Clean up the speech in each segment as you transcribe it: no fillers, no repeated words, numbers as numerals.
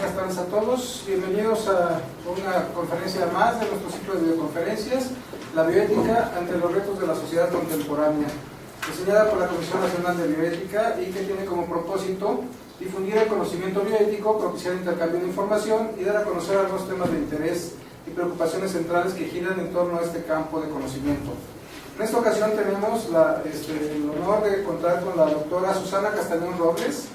buenas tardes a todos. Bienvenidos a una conferencia más de nuestro ciclo de videoconferencias, La bioética ante los retos de la sociedad contemporánea, diseñada por la Comisión Nacional de Bioética y que tiene como propósito difundir el conocimiento bioético, propiciar intercambio de información y dar a conocer algunos temas de interés y preocupaciones centrales que giran en torno a este campo de conocimiento. En esta ocasión tenemos el honor de contar con la doctora Susana Castañón Robles,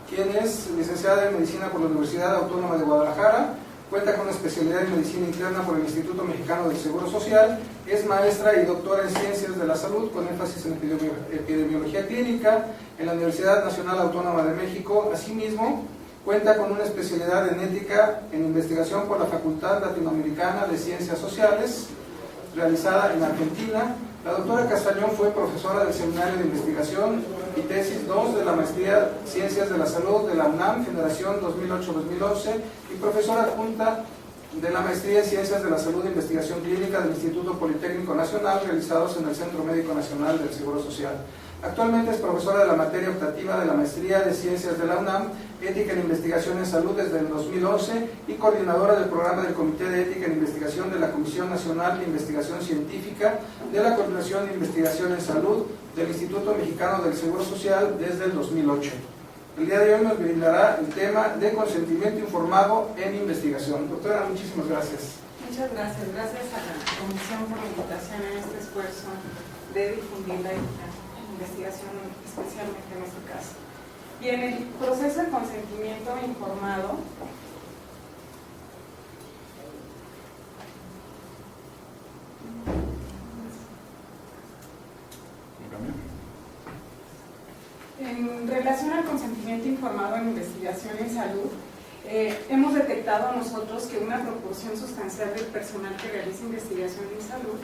quien es licenciada en Medicina por la Universidad Autónoma de Guadalajara, cuenta con una especialidad en Medicina Interna por el Instituto Mexicano del Seguro Social, es maestra y doctora en Ciencias de la Salud con énfasis en Epidemiología Clínica en la Universidad Nacional Autónoma de México. Asimismo, cuenta con una especialidad en Ética en Investigación por la Facultad Latinoamericana de Ciencias Sociales, realizada en Argentina. La doctora Castañón fue profesora del Seminario de Investigación y Tesis 2 de la Maestría Ciencias de la Salud de la UNAM, generación 2008-2011, y profesora adjunta de la Maestría en Ciencias de la Salud e Investigación Clínica del Instituto Politécnico Nacional, realizados en el Centro Médico Nacional del Seguro Social. Actualmente es profesora de la materia optativa de la Maestría de Ciencias de la UNAM, Ética en Investigación en Salud desde el 2011 y coordinadora del programa del Comité de Ética en Investigación de la Comisión Nacional de Investigación Científica de la Coordinación de Investigación en Salud del Instituto Mexicano del Seguro Social desde el 2008. El día de hoy nos brindará el tema de consentimiento informado en investigación. Doctora, muchísimas gracias. Muchas gracias. Gracias a la Comisión por la invitación en este esfuerzo de difundir la ética en investigación, especialmente en este caso. Bien, el proceso de consentimiento informado en relación al consentimiento informado en investigación en salud, hemos detectado nosotros que una proporción sustancial del personal que realiza investigación en salud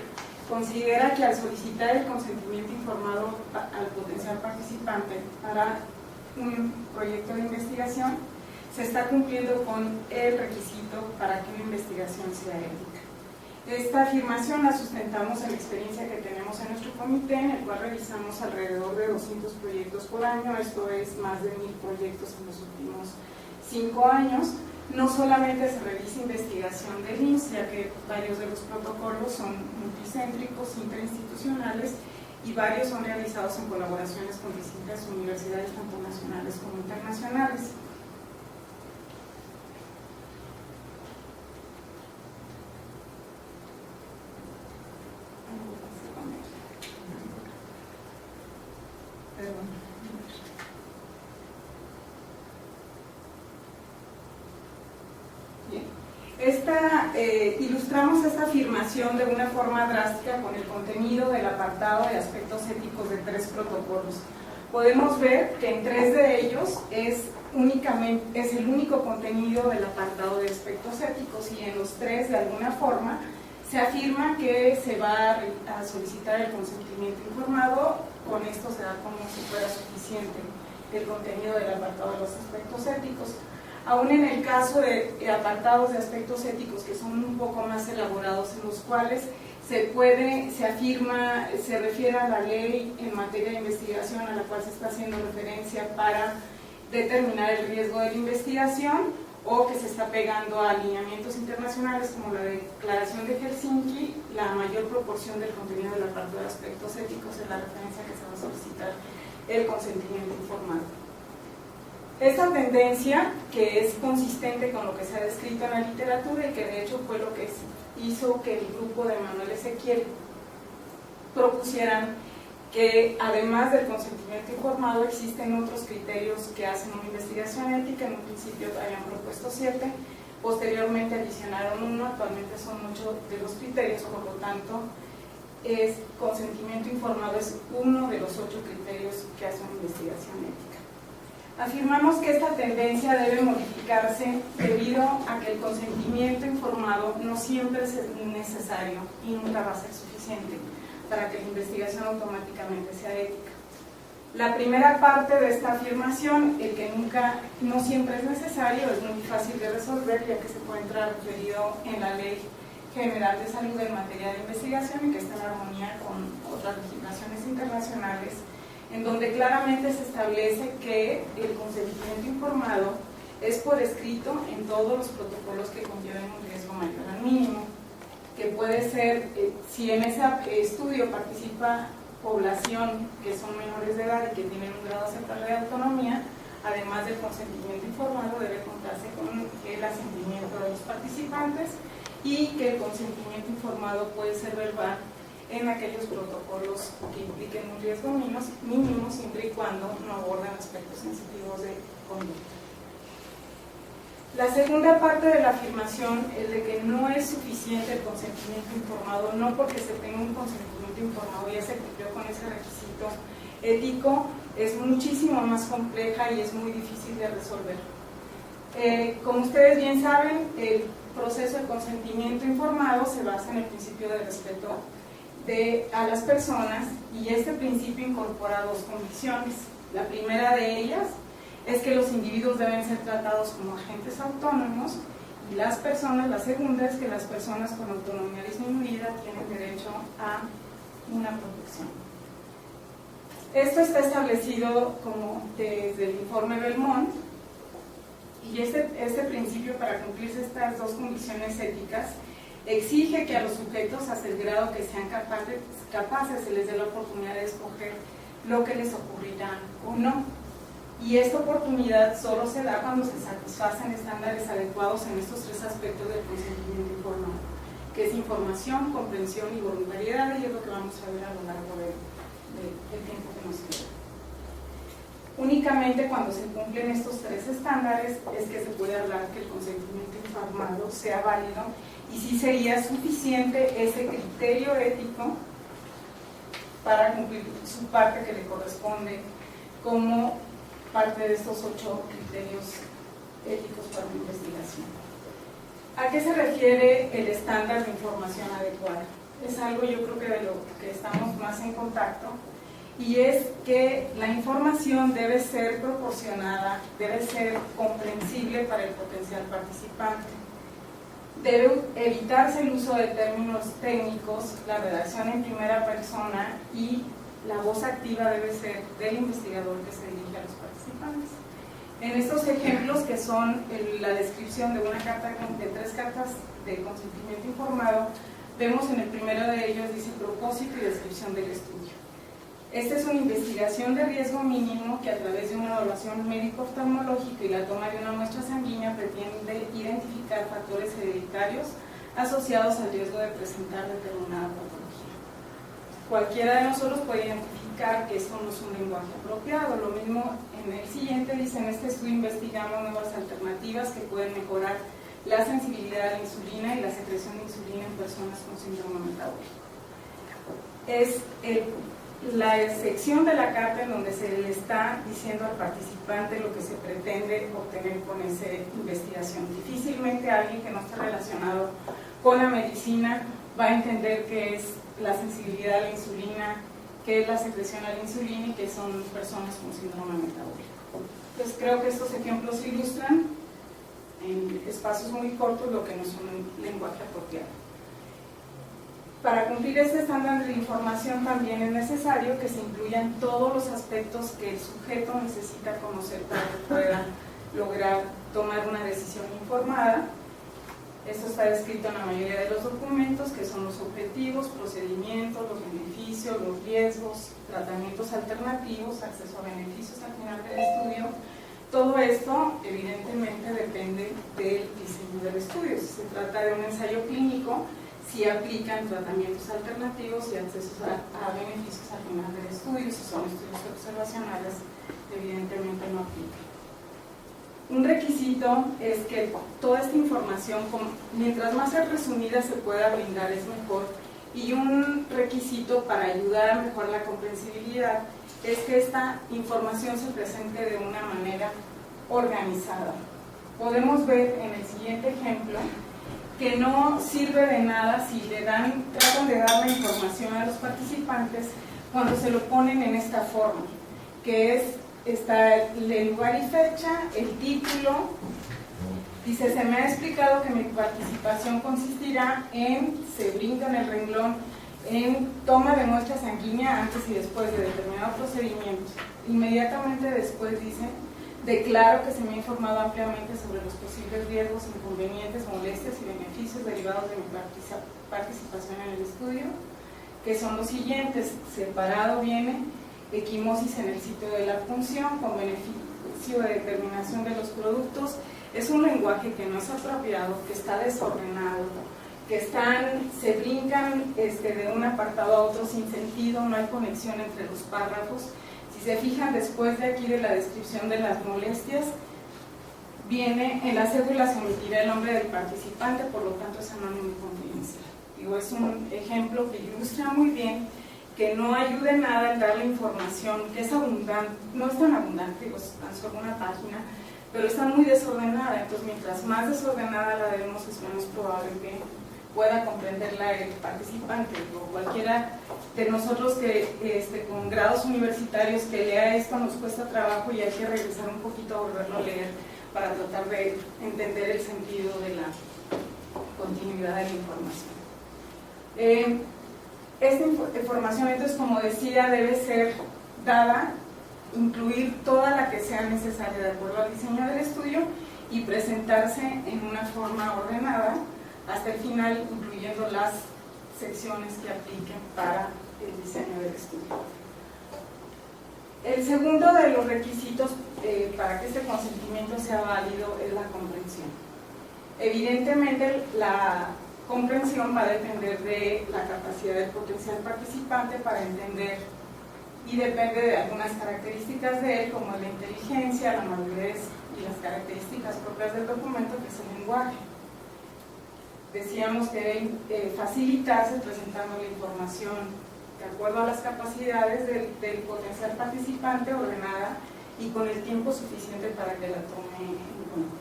considera que al solicitar el consentimiento informado al potencial participante para un proyecto de investigación, se está cumpliendo con el requisito para que una investigación sea ética. Esta afirmación la sustentamos en la experiencia que tenemos en nuestro comité, en el cual realizamos alrededor de 200 proyectos por año, esto es más de 1000 proyectos en los últimos 5 años. No solamente se realiza investigación del IMSS, ya que varios de los protocolos son multicéntricos, interinstitucionales, y varios son realizados en colaboraciones con distintas universidades, tanto nacionales como internacionales. Ilustramos esta afirmación de una forma drástica con el contenido del apartado de aspectos éticos de 3 protocolos. Podemos ver que en 3 de ellos es el único contenido del apartado de aspectos éticos, y en los 3 de alguna forma se afirma que se va a solicitar el consentimiento informado. Con esto se da como si fuera suficiente el contenido del apartado de los aspectos éticos. Aún en el caso de apartados de aspectos éticos que son un poco más elaborados, en los cuales se refiere a la ley en materia de investigación a la cual se está haciendo referencia para determinar el riesgo de la investigación, o que se está pegando a alineamientos internacionales como la Declaración de Helsinki, la mayor proporción del contenido del apartado de aspectos éticos es la referencia que se va a solicitar el consentimiento informado. Esta tendencia, que es consistente con lo que se ha descrito en la literatura y que de hecho fue lo que hizo que el grupo de Manuel Ezequiel propusieran que además del consentimiento informado existen otros criterios que hacen una investigación ética. En un principio habían propuesto 7, posteriormente adicionaron 1, actualmente son muchos de los criterios, por lo tanto consentimiento informado es uno de los 8 criterios que hacen una investigación ética. Afirmamos que esta tendencia debe modificarse debido a que el consentimiento informado no siempre es necesario y nunca va a ser suficiente para que la investigación automáticamente sea ética. La primera parte de esta afirmación, el que no siempre es necesario, es muy fácil de resolver, ya que se encuentra referido en la Ley General de Salud en materia de investigación y que está en armonía con otras legislaciones internacionales, en donde claramente se establece que el consentimiento informado es por escrito en todos los protocolos que conlleven un riesgo mayor al mínimo, que puede ser, si en ese estudio participa población que son menores de edad y que tienen un grado aceptable de autonomía, además del consentimiento informado, debe contarse con el asentimiento de los participantes y que el consentimiento informado puede ser verbal en aquellos protocolos que impliquen un riesgo mínimo siempre y cuando no aborden aspectos sensitivos de conducta. La segunda parte de la afirmación es de que no es suficiente el consentimiento informado, no porque se tenga un consentimiento informado ya se cumplió con ese requisito ético, es muchísimo más compleja y es muy difícil de resolver. Como ustedes bien saben, el proceso de consentimiento informado se basa en el principio de respeto a las personas y este principio incorpora dos condiciones. La primera de ellas es que los individuos deben ser tratados como agentes autónomos y la segunda es que las personas con autonomía disminuida tienen derecho a una protección. Esto está establecido como desde el informe Belmont y este principio, para cumplirse estas dos condiciones éticas, exige que a los sujetos, hasta el grado que sean capaces, se les dé la oportunidad de escoger lo que les ocurrirá o no. Y esta oportunidad solo se da cuando se satisfacen estándares adecuados en estos tres aspectos del consentimiento informado, que es información, comprensión y voluntariedad, y es lo que vamos a ver a lo largo del tiempo que nos queda. Únicamente cuando se cumplen estos tres estándares es que se puede hablar que el consentimiento informado sea válido y sí sería suficiente ese criterio ético para cumplir su parte que le corresponde como parte de estos 8 criterios éticos para la investigación. ¿A qué se refiere el estándar de información adecuada? Es algo yo creo que de lo que estamos más en contacto, y es que la información debe ser proporcionada, debe ser comprensible para el potencial participante. Debe evitarse el uso de términos técnicos, la redacción en primera persona y la voz activa debe ser del investigador que se dirige a los participantes. En estos ejemplos, que son la descripción de una carta, de 3 cartas de consentimiento informado, vemos en el primero de ellos, dice propósito y descripción del estudio. Esta es una investigación de riesgo mínimo que a través de una evaluación médico-oftalmológica y la toma de una muestra sanguínea pretende identificar factores hereditarios asociados al riesgo de presentar determinada patología. Cualquiera de nosotros puede identificar que esto no es un lenguaje apropiado. Lo mismo en el siguiente, dice: en este estudio investigamos nuevas alternativas que pueden mejorar la sensibilidad a la insulina y la secreción de insulina en personas con síndrome metabólico. Es la sección de la carta en donde se le está diciendo al participante lo que se pretende obtener con esa investigación. Difícilmente alguien que no esté relacionado con la medicina va a entender qué es la sensibilidad a la insulina, qué es la secreción a la insulina y qué son personas con síndrome metabólico. Entonces creo que estos ejemplos ilustran en espacios muy cortos lo que no es un lenguaje apropiado. Para cumplir este estándar de información también es necesario que se incluyan todos los aspectos que el sujeto necesita conocer para que pueda lograr tomar una decisión informada. Esto está descrito en la mayoría de los documentos, que son los objetivos, procedimientos, los beneficios, los riesgos, tratamientos alternativos, acceso a beneficios al final del estudio. Todo esto evidentemente depende del diseño del estudio. Si se trata de un ensayo clínico, si aplican tratamientos alternativos y accesos a beneficios al final del estudio. Si son estudios observacionales, evidentemente no aplican. Un requisito es que toda esta información, mientras más resumida se pueda brindar, es mejor. Y un requisito para ayudar a mejorar la comprensibilidad es que esta información se presente de una manera organizada. Podemos ver en el siguiente ejemplo que no sirve de nada si tratan de dar la información a los participantes cuando se lo ponen en esta forma, que está el lugar y fecha, el título. Dice: se me ha explicado que mi participación consistirá en, se brinca en el renglón, en toma de muestra sanguínea antes y después de determinado procedimiento. Inmediatamente después dice: Declaro que se me ha informado ampliamente sobre los posibles riesgos, inconvenientes, molestias y beneficios derivados de mi participación en el estudio, que son los siguientes. Separado viene equimosis en el sitio de la punción con beneficio de determinación de los productos. Es un lenguaje que no es apropiado, que está desordenado, que se brincan de un apartado a otro sin sentido, no hay conexión entre los párrafos. Si se fijan, después de aquí de la descripción de las molestias, viene en la cédula se omitirá el nombre del participante, por lo tanto es anónimo y confidencial. Digo, es un ejemplo que ilustra muy bien que no ayuda en nada en darle información que es abundante, no es tan abundante, digo, es tan solo una página, pero está muy desordenada. Entonces, mientras más desordenada la demos, es menos probable que pueda comprenderla el participante. O cualquiera de nosotros que con grados universitarios que lea esto nos cuesta trabajo y hay que regresar un poquito a volverlo a leer para tratar de entender el sentido de la continuidad de la información. Esta información, entonces, como decía, debe ser dada, incluir toda la que sea necesaria de acuerdo al diseño del estudio y presentarse en una forma ordenada hasta el final, incluyendo las secciones que apliquen para el diseño del estudio. El segundo de los requisitos para que este consentimiento sea válido es la comprensión. Evidentemente, la comprensión va a depender de la capacidad del potencial participante para entender y depende de algunas características de él, como la inteligencia, la madurez y las características propias del documento, que es el lenguaje. Decíamos que debe facilitarse presentando la información de acuerdo a las capacidades del potencial participante, ordenada y con el tiempo suficiente para que la tome en cuenta.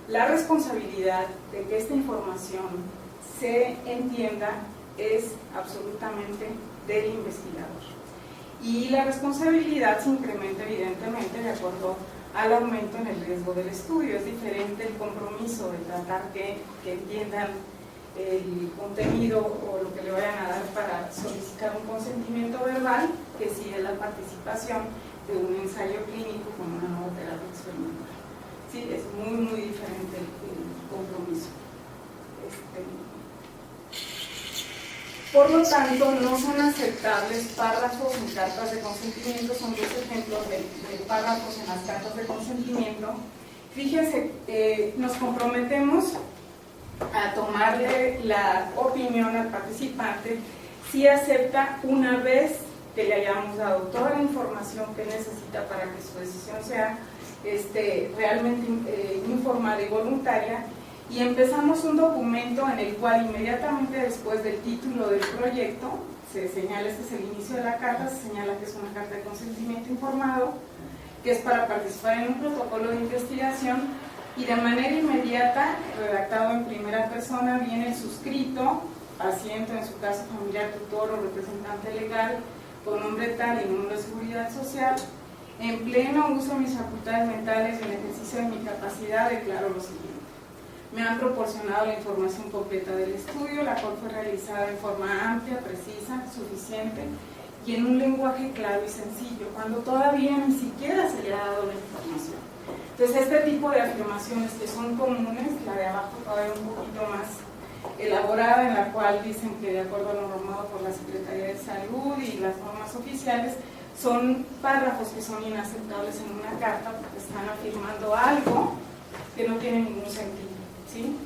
La responsabilidad de que esta información se entienda es absolutamente del investigador. Y la responsabilidad se incrementa evidentemente de acuerdo al aumento en el riesgo del estudio. Es diferente el compromiso de tratar que entiendan el contenido o lo que le vayan a dar para solicitar un consentimiento verbal, que si es la participación de un ensayo clínico con una nueva terapia experimental. Sí, es muy, muy diferente el compromiso. Por lo tanto, no son aceptables párrafos en cartas de consentimiento. Son dos ejemplos de párrafos en las cartas de consentimiento. Fíjense, nos comprometemos a tomarle la opinión al participante si acepta una vez que le hayamos dado toda la información que necesita para que su decisión sea realmente informada y voluntaria, y empezamos un documento en el cual inmediatamente después del título del proyecto se señala, este es el inicio de la carta, se señala que es una carta de consentimiento informado, que es para participar en un protocolo de investigación, y de manera inmediata, redactado en primera persona, viene el suscrito, paciente, en su caso familiar, tutor o representante legal, con nombre tal y número de seguridad social. En pleno uso de mis facultades mentales y en ejercicio de mi capacidad, declaro lo siguiente. Me han proporcionado la información completa del estudio, la cual fue realizada en forma amplia, precisa, suficiente y en un lenguaje claro y sencillo, cuando todavía ni siquiera se le ha dado la información. Entonces, este tipo de afirmaciones que son comunes, la de abajo todavía un poquito más elaborada, en la cual dicen que de acuerdo a lo normado por la Secretaría de Salud y las normas oficiales, son párrafos que son inaceptables en una carta porque están afirmando algo que no tiene ningún sentido, ¿sí?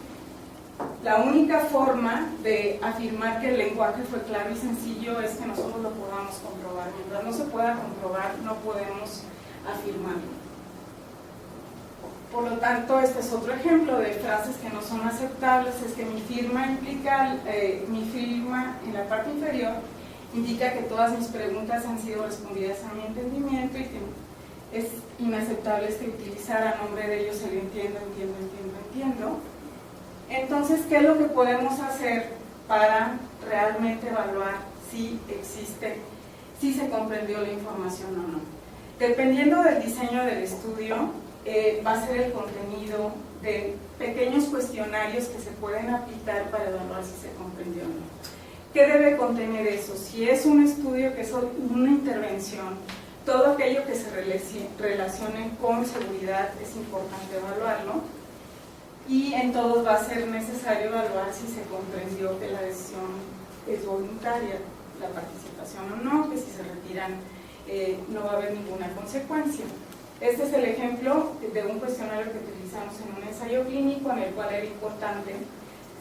La única forma de afirmar que el lenguaje fue claro y sencillo es que nosotros lo podamos comprobar. Mientras no se pueda comprobar, no podemos afirmarlo. Por lo tanto, este es otro ejemplo de frases que no son aceptables. Es que mi firma implica, mi firma en la parte inferior indica que todas mis preguntas han sido respondidas a mi entendimiento y que es inaceptable utilizar a nombre de ellos el entiendo. Entonces, ¿qué es lo que podemos hacer para realmente evaluar si existe, si se comprendió la información o no? Dependiendo del diseño del estudio, va a ser el contenido de pequeños cuestionarios que se pueden aplicar para evaluar si se comprendió o no. ¿Qué debe contener eso? Si es un estudio que es una intervención, todo aquello que se relacione con seguridad es importante evaluarlo, y en todos va a ser necesario evaluar si se comprendió que la decisión es voluntaria, la participación o no, que si se retiran no va a haber ninguna consecuencia. Este es el ejemplo de un cuestionario que utilizamos en un ensayo clínico, en el cual era importante,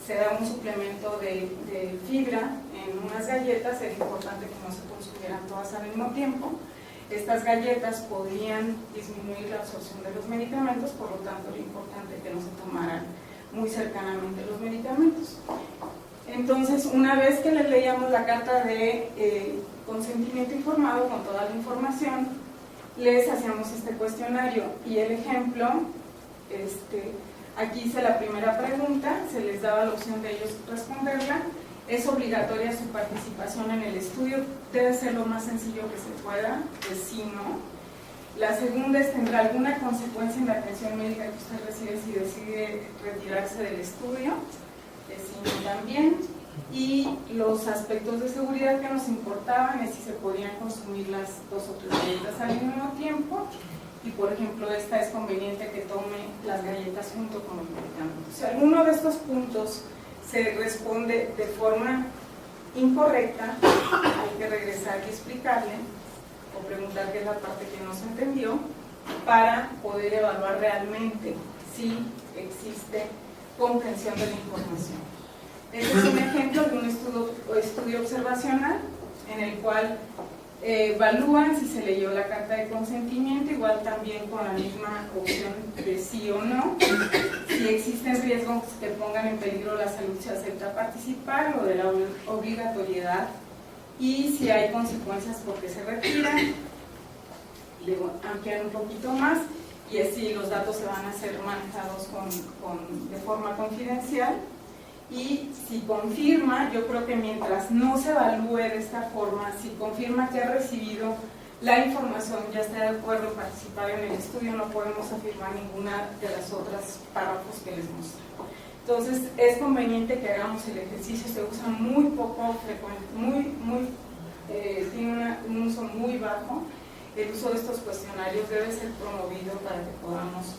se da un suplemento de fibra en unas galletas, era importante que no se consumieran todas al mismo tiempo. Estas galletas podían disminuir la absorción de los medicamentos, por lo tanto era importante que no se tomaran muy cercanamente los medicamentos. Entonces, una vez que les leíamos la carta de consentimiento informado con toda la información, les hacíamos este cuestionario, y el ejemplo, aquí hice la primera pregunta, se les daba la opción de ellos responderla. ¿Es obligatoria su participación en el estudio? Debe ser lo más sencillo que se pueda, pues sí, no. La segunda es: ¿tendrá alguna consecuencia en la atención médica que usted recibe si decide retirarse del estudio? Sí, no también. Y los aspectos de seguridad que nos importaban es si se podían consumir las 2 o 3 galletas al mismo tiempo, y por ejemplo es conveniente que tome las galletas junto con los medicamentos. Si alguno de estos puntos se responde de forma incorrecta, hay que regresar y explicarle o preguntar qué es la parte que no se entendió, para poder evaluar realmente si existe comprensión de la información. Este es un ejemplo de un estudio observacional en el cual evalúan si se leyó la carta de consentimiento, igual también con la misma opción de sí o no. Si existen riesgos que pongan en peligro la salud, se acepta participar, o de la obligatoriedad, y si hay consecuencias porque se retiran. Luego ampliar un poquito más, y así los datos se van a ser manejados de forma confidencial. Y si confirma, yo creo que mientras no se evalúe de esta forma, si confirma que ha recibido la información, ya está de acuerdo en participar en el estudio, no podemos afirmar ninguna de las otras párrafos que les mostré. Entonces es conveniente que hagamos el ejercicio, se usa muy poco frecuente, tiene un uso muy bajo. El uso de estos cuestionarios debe ser promovido para que podamos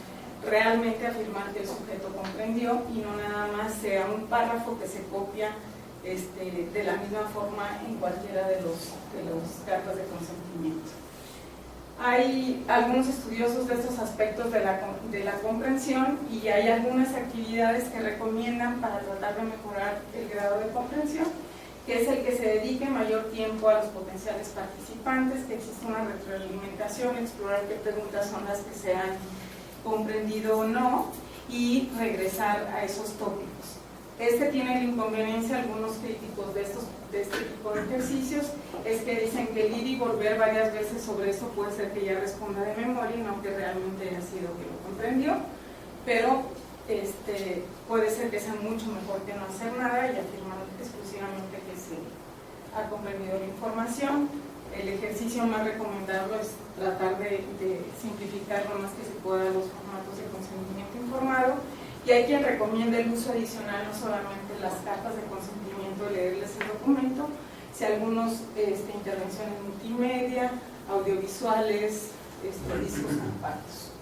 realmente afirmar que el sujeto comprendió, y no nada más sea un párrafo que se copia de la misma forma en cualquiera de los cartas de consentimiento. Hay algunos estudiosos de estos aspectos de la comprensión, y hay algunas actividades que recomiendan para tratar de mejorar el grado de comprensión, que es el que se dedique mayor tiempo a los potenciales participantes, que exista una retroalimentación, explorar qué preguntas son las que se han comprendido o no, y regresar a esos tópicos. Tiene la inconveniencia, algunos críticos de este tipo de ejercicios, es que dicen que el ir y volver varias veces sobre eso puede ser que ya responda de memoria y no que realmente haya sido que lo comprendió, pero puede ser que sea mucho mejor que no hacer nada y afirmar exclusivamente que se ha comprendido la información. El ejercicio más recomendable es tratar de simplificar lo más que se pueda los formatos de consentimiento informado, y hay quien recomienda el uso adicional, no solamente las cartas de consentimiento, leerles el documento, si algunos intervenciones multimedia, audiovisuales, discos compactos.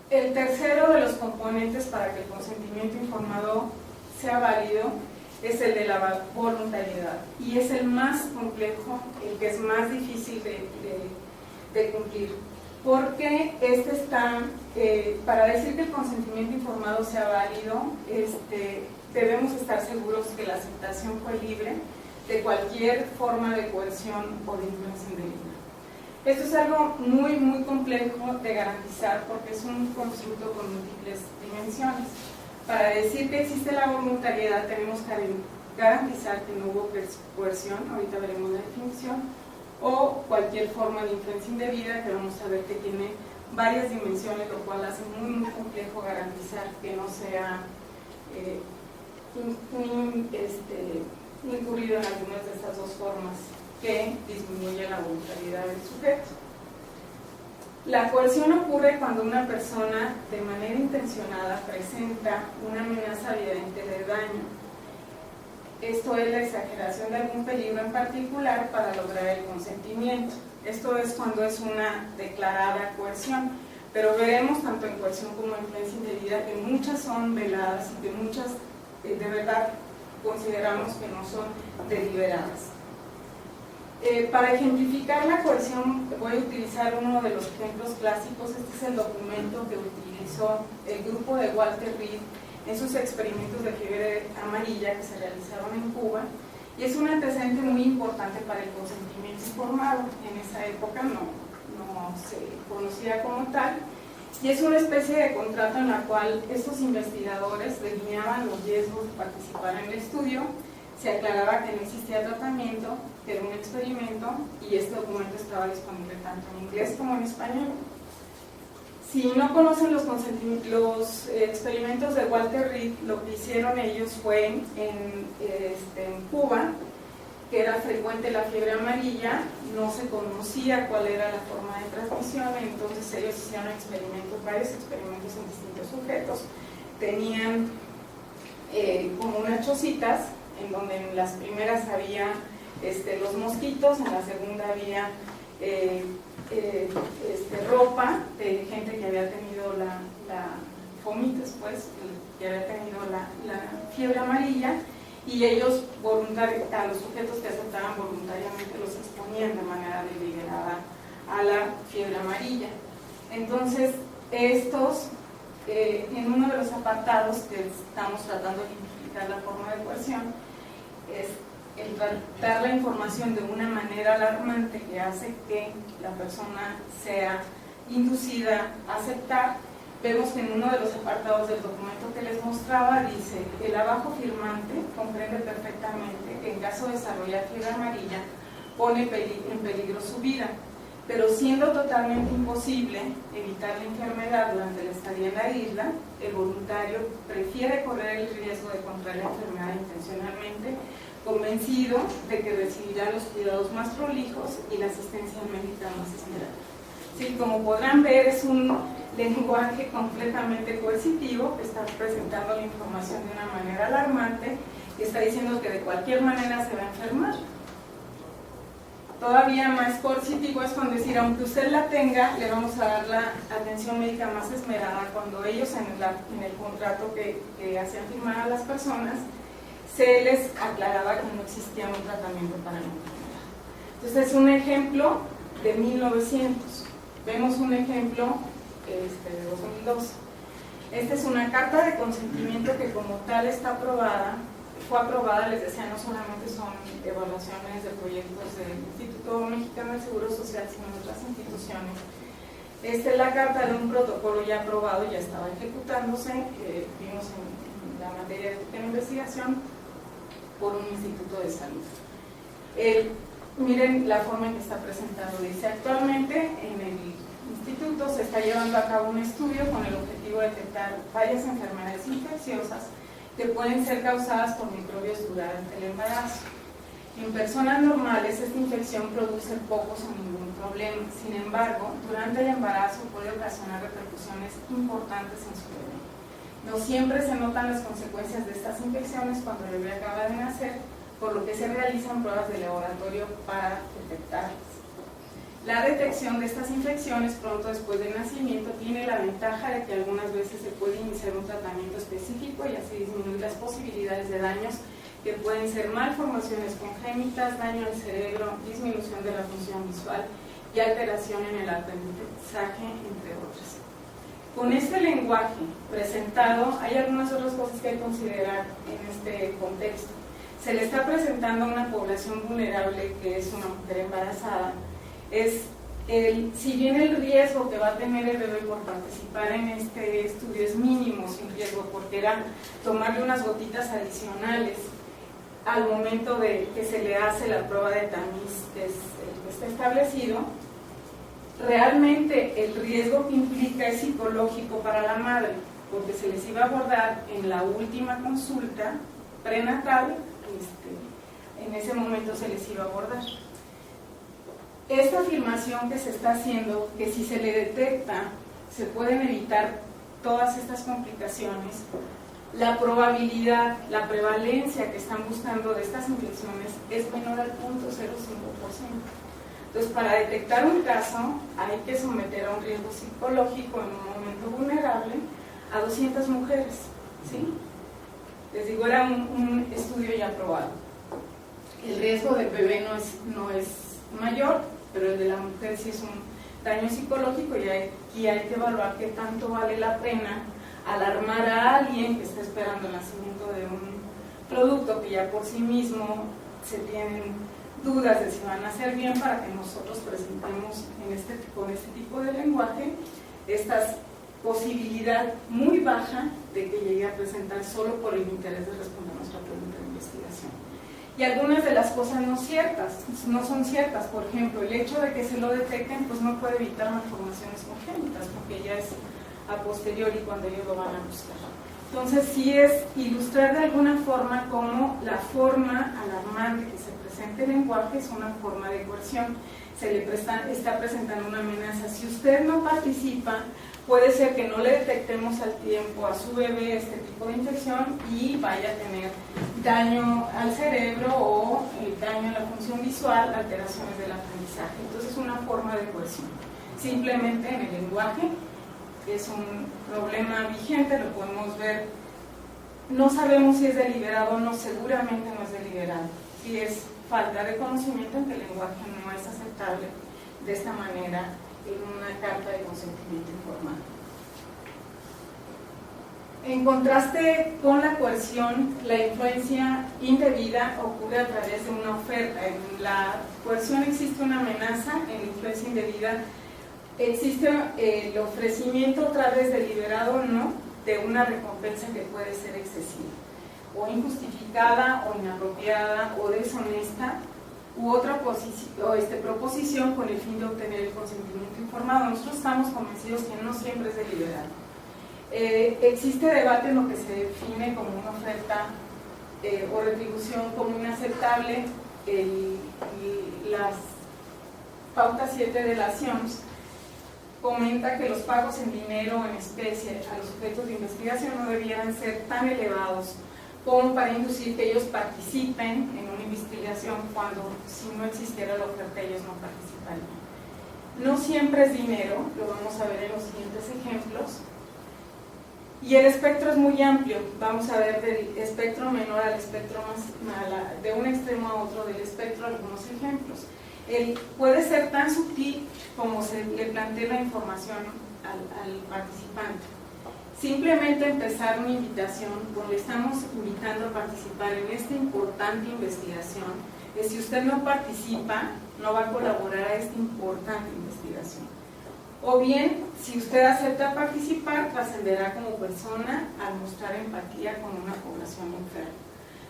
El tercero de los componentes para que el consentimiento informado sea válido es el de la voluntariedad, y es el más complejo, el que es más difícil de cumplir, porque está, para decir que el consentimiento informado sea válido, debemos estar seguros que la aceptación fue libre de cualquier forma de coerción o de influencia indebida. Esto es algo muy, muy complejo de garantizar, porque es un constructo con múltiples dimensiones. Para decir que existe la voluntariedad tenemos que garantizar que no hubo coerción, ahorita veremos la definición, o cualquier forma de influencia indebida, que vamos a ver que tiene varias dimensiones, lo cual hace muy, muy complejo garantizar que no sea incurrido en algunas de estas dos formas que disminuyen la voluntariedad del sujeto. La coerción ocurre cuando una persona de manera intencionada presenta una amenaza evidente de daño. Esto es la exageración de algún peligro en particular para lograr el consentimiento. Esto es cuando es una declarada coerción, pero veremos tanto en coerción como en influencia indebida que muchas son veladas y que muchas de verdad consideramos que no son deliberadas. Para ejemplificar la coerción voy a utilizar uno de los ejemplos clásicos. Este es el documento que utilizó el grupo de Walter Reed en sus experimentos de fiebre amarilla que se realizaron en Cuba, y es un antecedente muy importante para el consentimiento informado. En esa época no se conocía como tal, y es una especie de contrato en la cual estos investigadores delineaban los riesgos de participar en el estudio, se aclaraba que no existía tratamiento, que era un experimento, y este documento estaba disponible tanto en inglés como en español. Si no conocen los experimentos de Walter Reed, lo que hicieron ellos fue en Cuba, que era frecuente la fiebre amarilla, no se conocía cuál era la forma de transmisión, entonces ellos hicieron varios experimentos en distintos sujetos. Tenían como unas chocitas, en donde en las primeras había los mosquitos, en la segunda había ropa de gente que había tenido la fomites, pues, que había tenido la fiebre amarilla, y ellos a los sujetos que aceptaban voluntariamente los exponían de manera deliberada a la fiebre amarilla. Entonces, estos, en uno de los apartados que estamos tratando de identificar la forma de coerción, es el dar la información de una manera alarmante que hace que la persona sea inducida a aceptar. Vemos que en uno de los apartados del documento que les mostraba dice: el abajo firmante comprende perfectamente que en caso de desarrollar fiebre amarilla pone en peligro su vida, pero siendo totalmente imposible evitar la enfermedad durante la estadía en la isla, el voluntario prefiere correr el riesgo de contraer la enfermedad intencionalmente, convencido de que recibirá los cuidados más prolijos y la asistencia médica más esperada. Sí, como podrán ver, es un lenguaje completamente coercitivo que está presentando la información de una manera alarmante y está diciendo que de cualquier manera se va a enfermar. Todavía más coercitivo es con decir: aunque usted la tenga, le vamos a dar la atención médica más esmerada, cuando ellos en el contrato que hacían firmar a las personas se les aclaraba que no existía un tratamiento para la enfermedad. Entonces es un ejemplo de 1900. Vemos un ejemplo de 2002. Esta es una carta de consentimiento que como tal está aprobada, fue aprobada, les decía, no solamente son evaluaciones de proyectos del Instituto Mexicano del Seguro Social, sino de otras instituciones. Esta es la carta de un protocolo ya aprobado, ya estaba ejecutándose, que vimos en la materia de investigación, por un instituto de salud. Miren la forma en que está presentado. Dice: actualmente en el instituto se está llevando a cabo un estudio con el objetivo de detectar varias enfermedades infecciosas que pueden ser causadas por microbios durante el embarazo. En personas normales esta infección produce pocos o ningún problema. Sin embargo, durante el embarazo puede ocasionar repercusiones importantes en su bebé. No siempre se notan las consecuencias de estas infecciones cuando el bebé acaba de nacer, por lo que se realizan pruebas de laboratorio para detectarlas. La detección de estas infecciones pronto después del nacimiento tiene la ventaja de que algunas veces se puede iniciar un tratamiento específico y así disminuir las posibilidades de daños que pueden ser malformaciones congénitas, daño al cerebro, disminución de la función visual y alteración en el aprendizaje, entre otras. Con este lenguaje presentado, hay algunas otras cosas que hay que considerar en este contexto. Se le está presentando a una población vulnerable, que es una mujer embarazada. Si bien el riesgo que va a tener el bebé por participar en este estudio es mínimo, sin riesgo, porque era tomarle unas gotitas adicionales al momento de que se le hace la prueba de tamiz que está establecido, realmente el riesgo que implica es psicológico para la madre, porque se les iba a abordar en la última consulta prenatal, en ese momento se les iba a abordar. esta afirmación que se está haciendo, que si se le detecta, se pueden evitar todas estas complicaciones, la probabilidad, la prevalencia que están buscando de estas infecciones es menor al 0.05%. Entonces, para detectar un caso, hay que someter a un riesgo psicológico en un momento vulnerable a 200 mujeres, ¿sí? Les digo, era un estudio ya probado. El riesgo del bebé no es mayor, pero el de la mujer sí es un daño psicológico, y aquí hay que evaluar qué tanto vale la pena alarmar a alguien que está esperando el nacimiento de un producto que ya por sí mismo se tienen dudas de si van a hacer bien, para que nosotros presentemos con este tipo de lenguaje esta posibilidad muy baja de que llegue a presentar solo por el interés de responder nuestra pregunta de investigación. Y algunas de las cosas no son ciertas. Por ejemplo, el hecho de que se lo detecten pues no puede evitar malformaciones congénitas, porque ya es a posteriori cuando ellos lo van a buscar. Entonces sí es ilustrar de alguna forma cómo la forma alarmante que se presenta el lenguaje es una forma de coerción. Se le está presentando una amenaza. Si usted no participa, puede ser que no le detectemos al tiempo a su bebé este tipo de infección y vaya a tener daño al cerebro o daño a la función visual, alteraciones del aprendizaje. Entonces es una forma de coerción. Simplemente en el lenguaje es un problema vigente, lo podemos ver. No sabemos si es deliberado o no, seguramente no es deliberado. Si es falta de conocimiento en que el lenguaje no es aceptable de esta manera en una carta de consentimiento informado. En contraste con la coerción, la influencia indebida ocurre a través de una oferta. En la coerción existe una amenaza, en la influencia indebida existe el ofrecimiento, otra vez deliberado o no, de una recompensa que puede ser excesiva, o injustificada, o inapropiada, o deshonesta, u otra proposición con el fin de obtener el consentimiento informado. Nosotros estamos convencidos que no siempre es deliberado. Existe debate en lo que se define como una oferta o retribución como inaceptable. Las pautas 7 de la CIOMS comenta que los pagos en dinero o en especie a los sujetos de investigación no debieran ser tan elevados como para inducir que ellos participen en una investigación cuando, si no existiera la oferta, ellos no participarían. No siempre es dinero, lo vamos a ver en los siguientes ejemplos. Y el espectro es muy amplio, vamos a ver del espectro menor al espectro de un extremo a otro del espectro algunos ejemplos. Puede ser tan sutil como se le plantea la información al participante. Simplemente empezar una invitación donde estamos invitando a participar en esta importante investigación, que si usted no participa, no va a colaborar a esta importante investigación. O bien, si usted acepta participar, trascenderá como persona al mostrar empatía con una población enferma.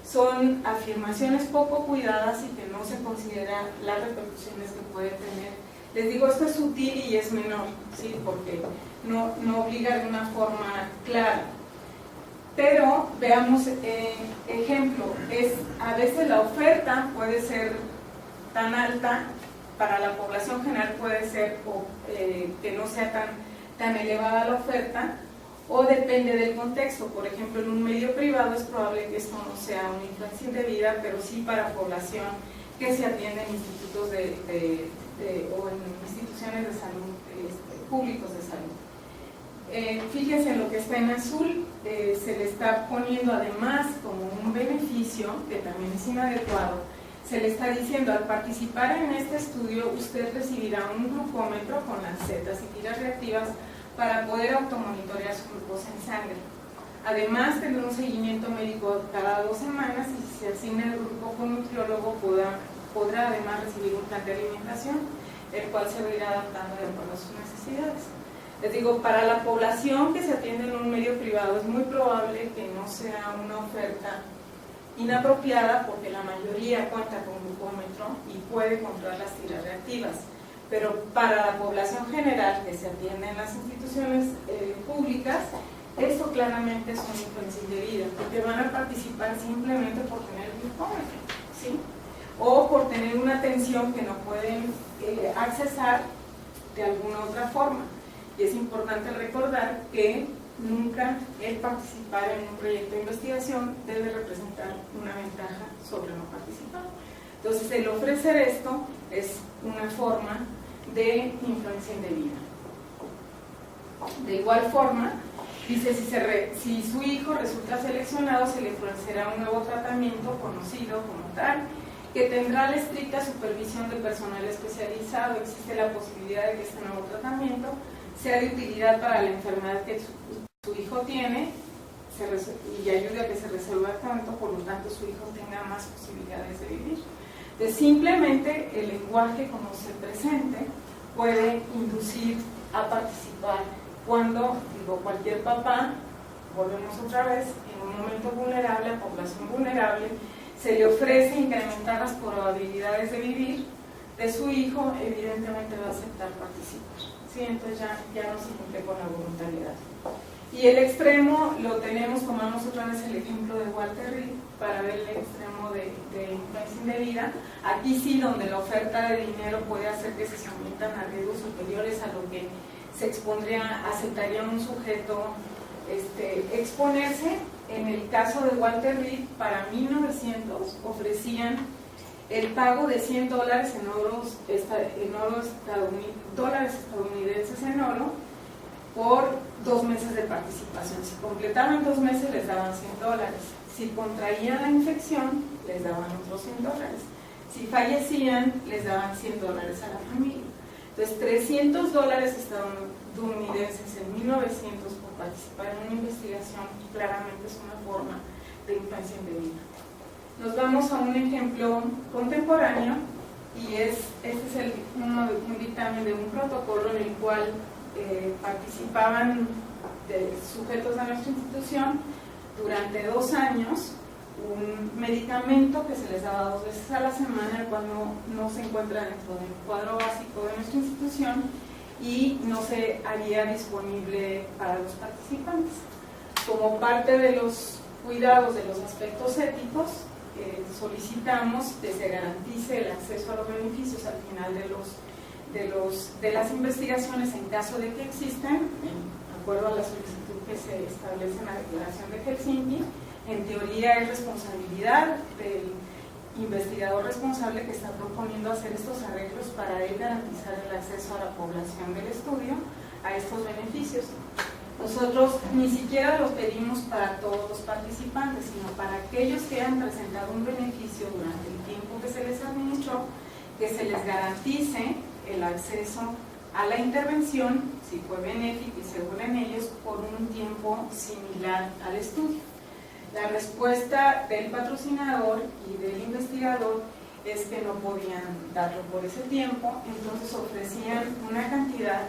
Son afirmaciones poco cuidadas y que no se consideran las repercusiones que puede tener. Les digo, esto es sutil y es menor, ¿sí? Porque no obliga de una forma clara. Pero veamos, ejemplo, a veces la oferta puede ser tan alta, para la población general puede ser que no sea tan elevada la oferta, o depende del contexto. Por ejemplo, en un medio privado es probable que esto no sea una influencia indebida, pero sí para población que se atiende en institutos o en instituciones de salud, públicos de salud. Fíjense en lo que está en azul, se le está poniendo además como un beneficio que también es inadecuado. Se le está diciendo, al participar en este estudio, usted recibirá un glucómetro con lancetas y tiras reactivas para poder automonitorear su glucosa en sangre. Además, tener un seguimiento médico cada 2 semanas, y si se asigna el grupo con nutriólogo, podrá además recibir un plan de alimentación, el cual se va a ir adaptando de acuerdo a sus necesidades. Les digo, para la población que se atiende en un medio privado es muy probable que no sea una oferta inapropiada, porque la mayoría cuenta con glucómetro y puede controlar las tiras reactivas. Pero para la población general que se atiende en las instituciones públicas, esto claramente es una influencia indebida, porque van a participar simplemente por tener el glucómetro, ¿sí? o por tener una atención que no pueden accesar de alguna otra forma. Y es importante recordar que nunca el participar en un proyecto de investigación debe representar una ventaja sobre no participar. Entonces, el ofrecer esto es una forma de influencia indebida. De igual forma, dice, si su hijo resulta seleccionado, se le ofrecerá un nuevo tratamiento conocido como tal, que tendrá la estricta supervisión del personal especializado. Existe la posibilidad de que este nuevo tratamiento sea de utilidad para la enfermedad que su hijo tiene y ayude a que se resuelva tanto, por lo tanto su hijo tenga más posibilidades de vivir. Entonces, simplemente el lenguaje como se presente puede inducir a participar cuando, cualquier papá, volvemos otra vez, en un momento vulnerable, a población vulnerable, se le ofrece incrementar las probabilidades de vivir de su hijo, evidentemente va a aceptar participar. ¿Sí? Entonces ya no se cumple con la voluntariedad. Y el extremo lo tenemos, tomamos otra vez el ejemplo de Walter Reed para ver el extremo de influencia indebida. Aquí sí, donde la oferta de dinero puede hacer que se sometan a riesgos superiores a lo que se expondría, aceptaría un sujeto exponerse. En el caso de Walter Reed, para 1900 ofrecían el pago de $100 dólares estadounidenses en oro por 2 meses de participación. Si completaban 2 meses les daban $100. Si contraían la infección les daban otros $100. Si fallecían les daban $100 a la familia. Entonces, $300 estadounidenses en 1900 por participar en una investigación claramente es una forma de influencia indebida. Nos vamos a un ejemplo contemporáneo y este es un dictamen de un protocolo en el cual participaban sujetos de nuestra institución durante 2 años, un medicamento que se les daba 2 veces a la semana, el cual no se encuentra dentro del cuadro básico de nuestra institución y no se haría disponible para los participantes. Como parte de los cuidados de los aspectos éticos, solicitamos que se garantice el acceso a los beneficios al final de las investigaciones en caso de que existan, de acuerdo a la solicitud que se establece en la Declaración de Helsinki. En teoría es responsabilidad del investigador responsable que está proponiendo hacer estos arreglos para él garantizar el acceso a la población del estudio a estos beneficios. Nosotros ni siquiera los pedimos para todos los participantes, sino para aquellos que han presentado un beneficio durante el tiempo que se les administró, que se les garantice el acceso a la intervención, si fue benéfica y según en ellos, por un tiempo similar al estudio. La respuesta del patrocinador y del investigador es que no podían darlo por ese tiempo, entonces ofrecían una cantidad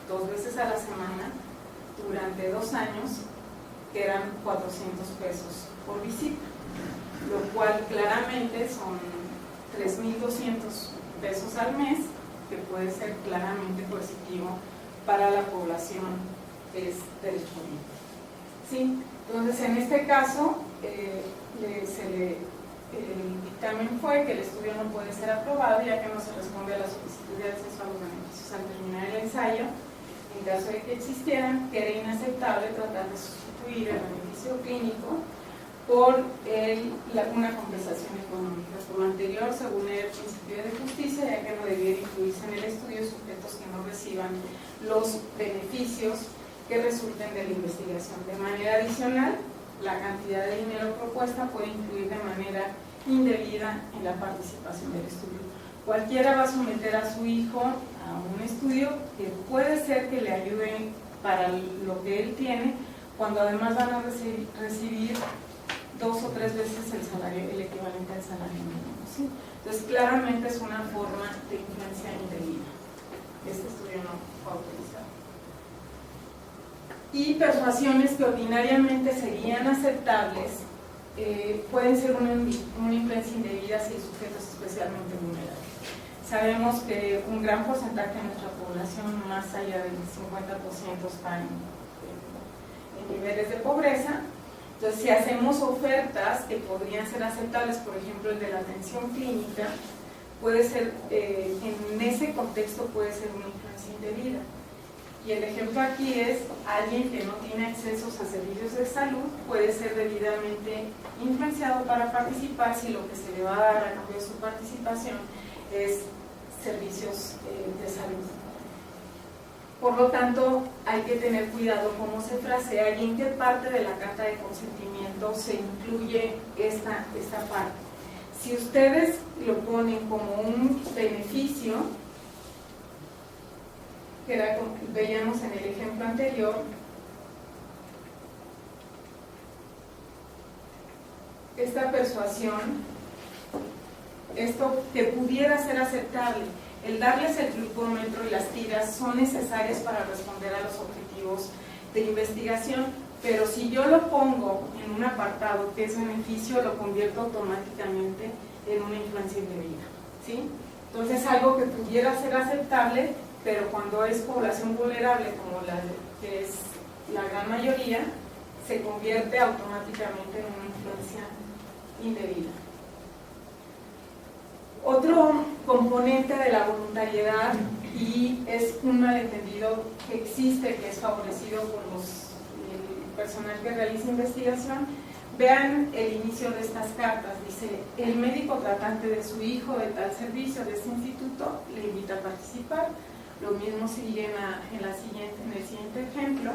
2 veces a la semana durante 2 años, que eran $400 por visita, lo cual claramente son $3,200 al mes, que puede ser claramente coercitivo para la población que es derechohabiente. ¿Sí? Entonces, en este caso, el dictamen fue que el estudio no puede ser aprobado, ya que no se responde a la solicitud de acceso a los beneficios al terminar el ensayo. En caso de que existieran, que era inaceptable tratar de sustituir el beneficio clínico por una compensación económica. Por lo anterior, según el principio de justicia, ya que no debiera incluirse en el estudio sujetos que no reciban los beneficios que resulten de la investigación. De manera adicional, la cantidad de dinero propuesta puede influir de manera indebida en la participación del estudio. Cualquiera va a someter a su hijo a un estudio que puede ser que le ayude para lo que él tiene, cuando además van a recibir 2 o 3 veces el equivalente al salario mínimo. ¿Sí? Entonces, claramente es una forma de influencia indebida. Este estudio no fue autorizado. Y persuasiones que ordinariamente serían aceptables pueden ser una influencia indebida si el sujeto es especialmente vulnerable. Sabemos que un gran porcentaje de nuestra población, más allá del 50%, está en niveles de pobreza, Entonces, si hacemos ofertas que podrían ser aceptables, por ejemplo, el de la atención clínica, puede ser, en ese contexto puede ser una influencia indebida. Y el ejemplo aquí es alguien que no tiene accesos a servicios de salud, puede ser debidamente influenciado para participar si lo que se le va a dar a cambio de su participación es servicios de salud. Por lo tanto, hay que tener cuidado cómo se frasea y en qué parte de la carta de consentimiento se incluye esta parte. Si ustedes lo ponen como un beneficio, que era como veíamos en el ejemplo anterior, esta persuasión, esto que pudiera ser aceptable, el darles el glucómetro y las tiras son necesarias para responder a los objetivos de investigación, pero si yo lo pongo en un apartado que es beneficio, lo convierto automáticamente en una influencia indebida, ¿sí? Entonces, algo que pudiera ser aceptable, pero cuando es población vulnerable, como la que es la gran mayoría, se convierte automáticamente en una influencia indebida. Otro componente de la voluntariedad, y es un malentendido que existe, que es favorecido por el personal que realiza investigación. Vean el inicio de estas cartas, dice: el médico tratante de su hijo de tal servicio de este instituto le invita a participar. Lo mismo sigue en el siguiente ejemplo,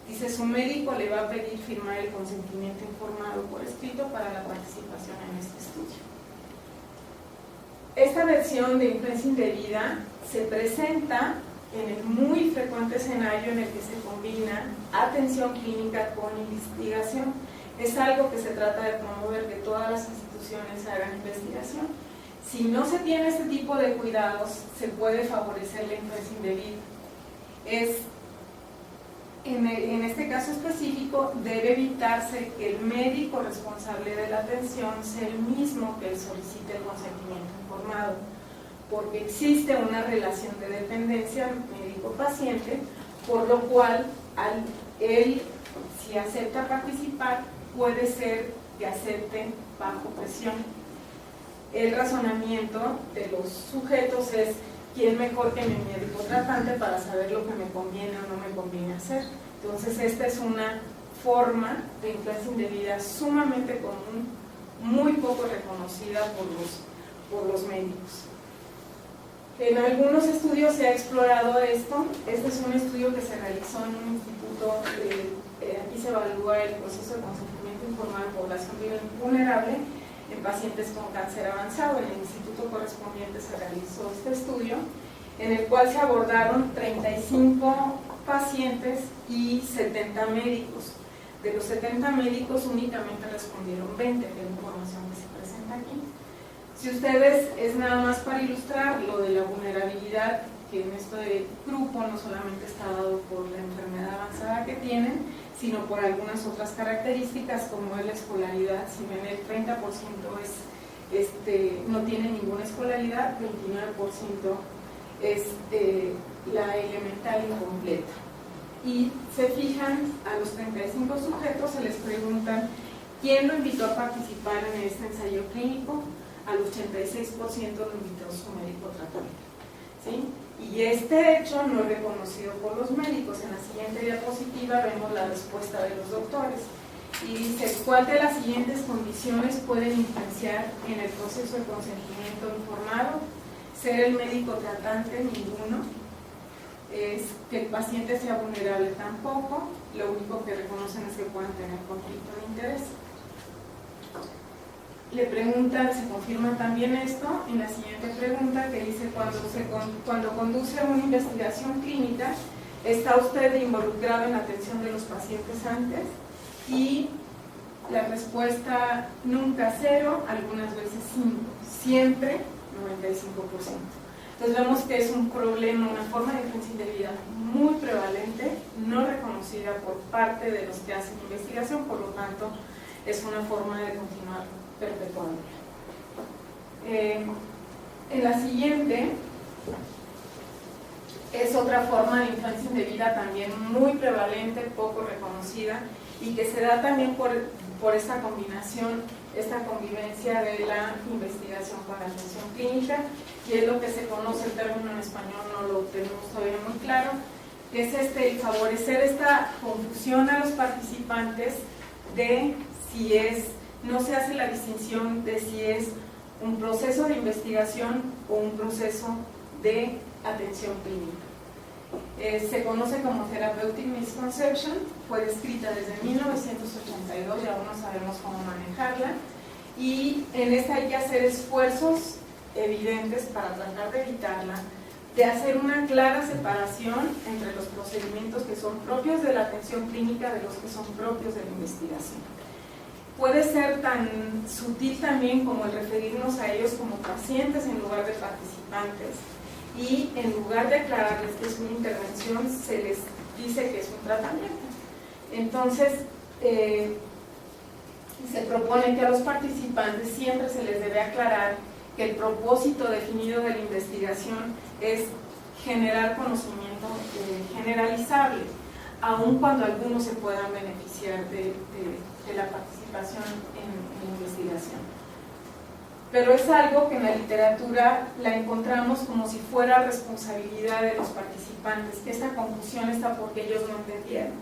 dice: su médico le va a pedir firmar el consentimiento informado por escrito para la participación en este estudio. Esta versión de influencia indebida se presenta en el muy frecuente escenario en el que se combina atención clínica con investigación. Es algo que se trata de promover, que todas las instituciones hagan investigación. Si no se tiene este tipo de cuidados, se puede favorecer la influencia indebida. En este caso específico, debe evitarse que el médico responsable de la atención sea el mismo que solicite el consentimiento informado, porque existe una relación de dependencia médico-paciente, por lo cual él, si acepta participar, puede ser que acepte bajo presión. El razonamiento de los sujetos es: ¿quién mejor que mi médico tratante para saber lo que me conviene o no me conviene hacer? Entonces, esta es una forma de influencia indebida sumamente común, muy poco reconocida por los médicos. En algunos estudios se ha explorado esto. Este es un estudio que se realizó en un instituto, aquí se evalúa el proceso de consentimiento informado en población vulnerable en pacientes con cáncer avanzado. En el instituto correspondiente se realizó este estudio, en el cual se abordaron 35 pacientes y 70 médicos. De los 70 médicos únicamente respondieron 20, que es la información que se presenta aquí. Si ustedes, es nada más para ilustrar lo de la vulnerabilidad, que en este grupo no solamente está dado por la enfermedad avanzada que tienen, sino por algunas otras características, como es la escolaridad. Si ven, el 30% no tiene ninguna escolaridad, 29% es la elemental incompleta. Y se fijan, a los 35 sujetos se les preguntan quién lo invitó a participar en este ensayo clínico. Al 86% lo invitó su médico tratante, ¿sí? Y este hecho no es reconocido por los médicos. En la siguiente diapositiva vemos la respuesta de los doctores. Y dice: ¿cuál de las siguientes condiciones pueden influenciar en el proceso de consentimiento informado? Ser el médico tratante, ninguno. Es que el paciente sea vulnerable, tampoco. Lo único que reconocen es que puedan tener conflicto de interés. Le preguntan, se confirma también esto en la siguiente pregunta, que dice: cuando conduce una investigación clínica, ¿está usted involucrado en la atención de los pacientes antes? Y la respuesta: nunca 0, algunas veces 5, siempre 95%. Entonces vemos que es un problema, una forma de influencia indebida muy prevalente, no reconocida por parte de los que hacen investigación, por lo tanto es una forma de continuar perpetuando. En la siguiente es otra forma de influencia indebida también muy prevalente, poco reconocida, y que se da también por esta combinación, esta convivencia de la investigación con la atención clínica, y es lo que se conoce, el término en español no lo tenemos todavía muy claro, que es el favorecer esta confusión a los participantes de si no se hace la distinción de si es un proceso de investigación o un proceso de atención clínica. Se conoce como Therapeutic Misconception, fue descrita desde 1982 y aún no sabemos cómo manejarla, y en esta hay que hacer esfuerzos evidentes para tratar de evitarla, de hacer una clara separación entre los procedimientos que son propios de la atención clínica de los que son propios de la investigación. Puede ser tan sutil también como el referirnos a ellos como pacientes en lugar de participantes, y en lugar de aclararles que es una intervención, se les dice que es un tratamiento. Entonces, se propone que a los participantes siempre se les debe aclarar que el propósito definido de la investigación es generar conocimiento generalizable, aun cuando algunos se puedan beneficiar de la participación en la investigación. Pero es algo que en la literatura la encontramos como si fuera responsabilidad de los participantes, que esta confusión está porque ellos no entendieron.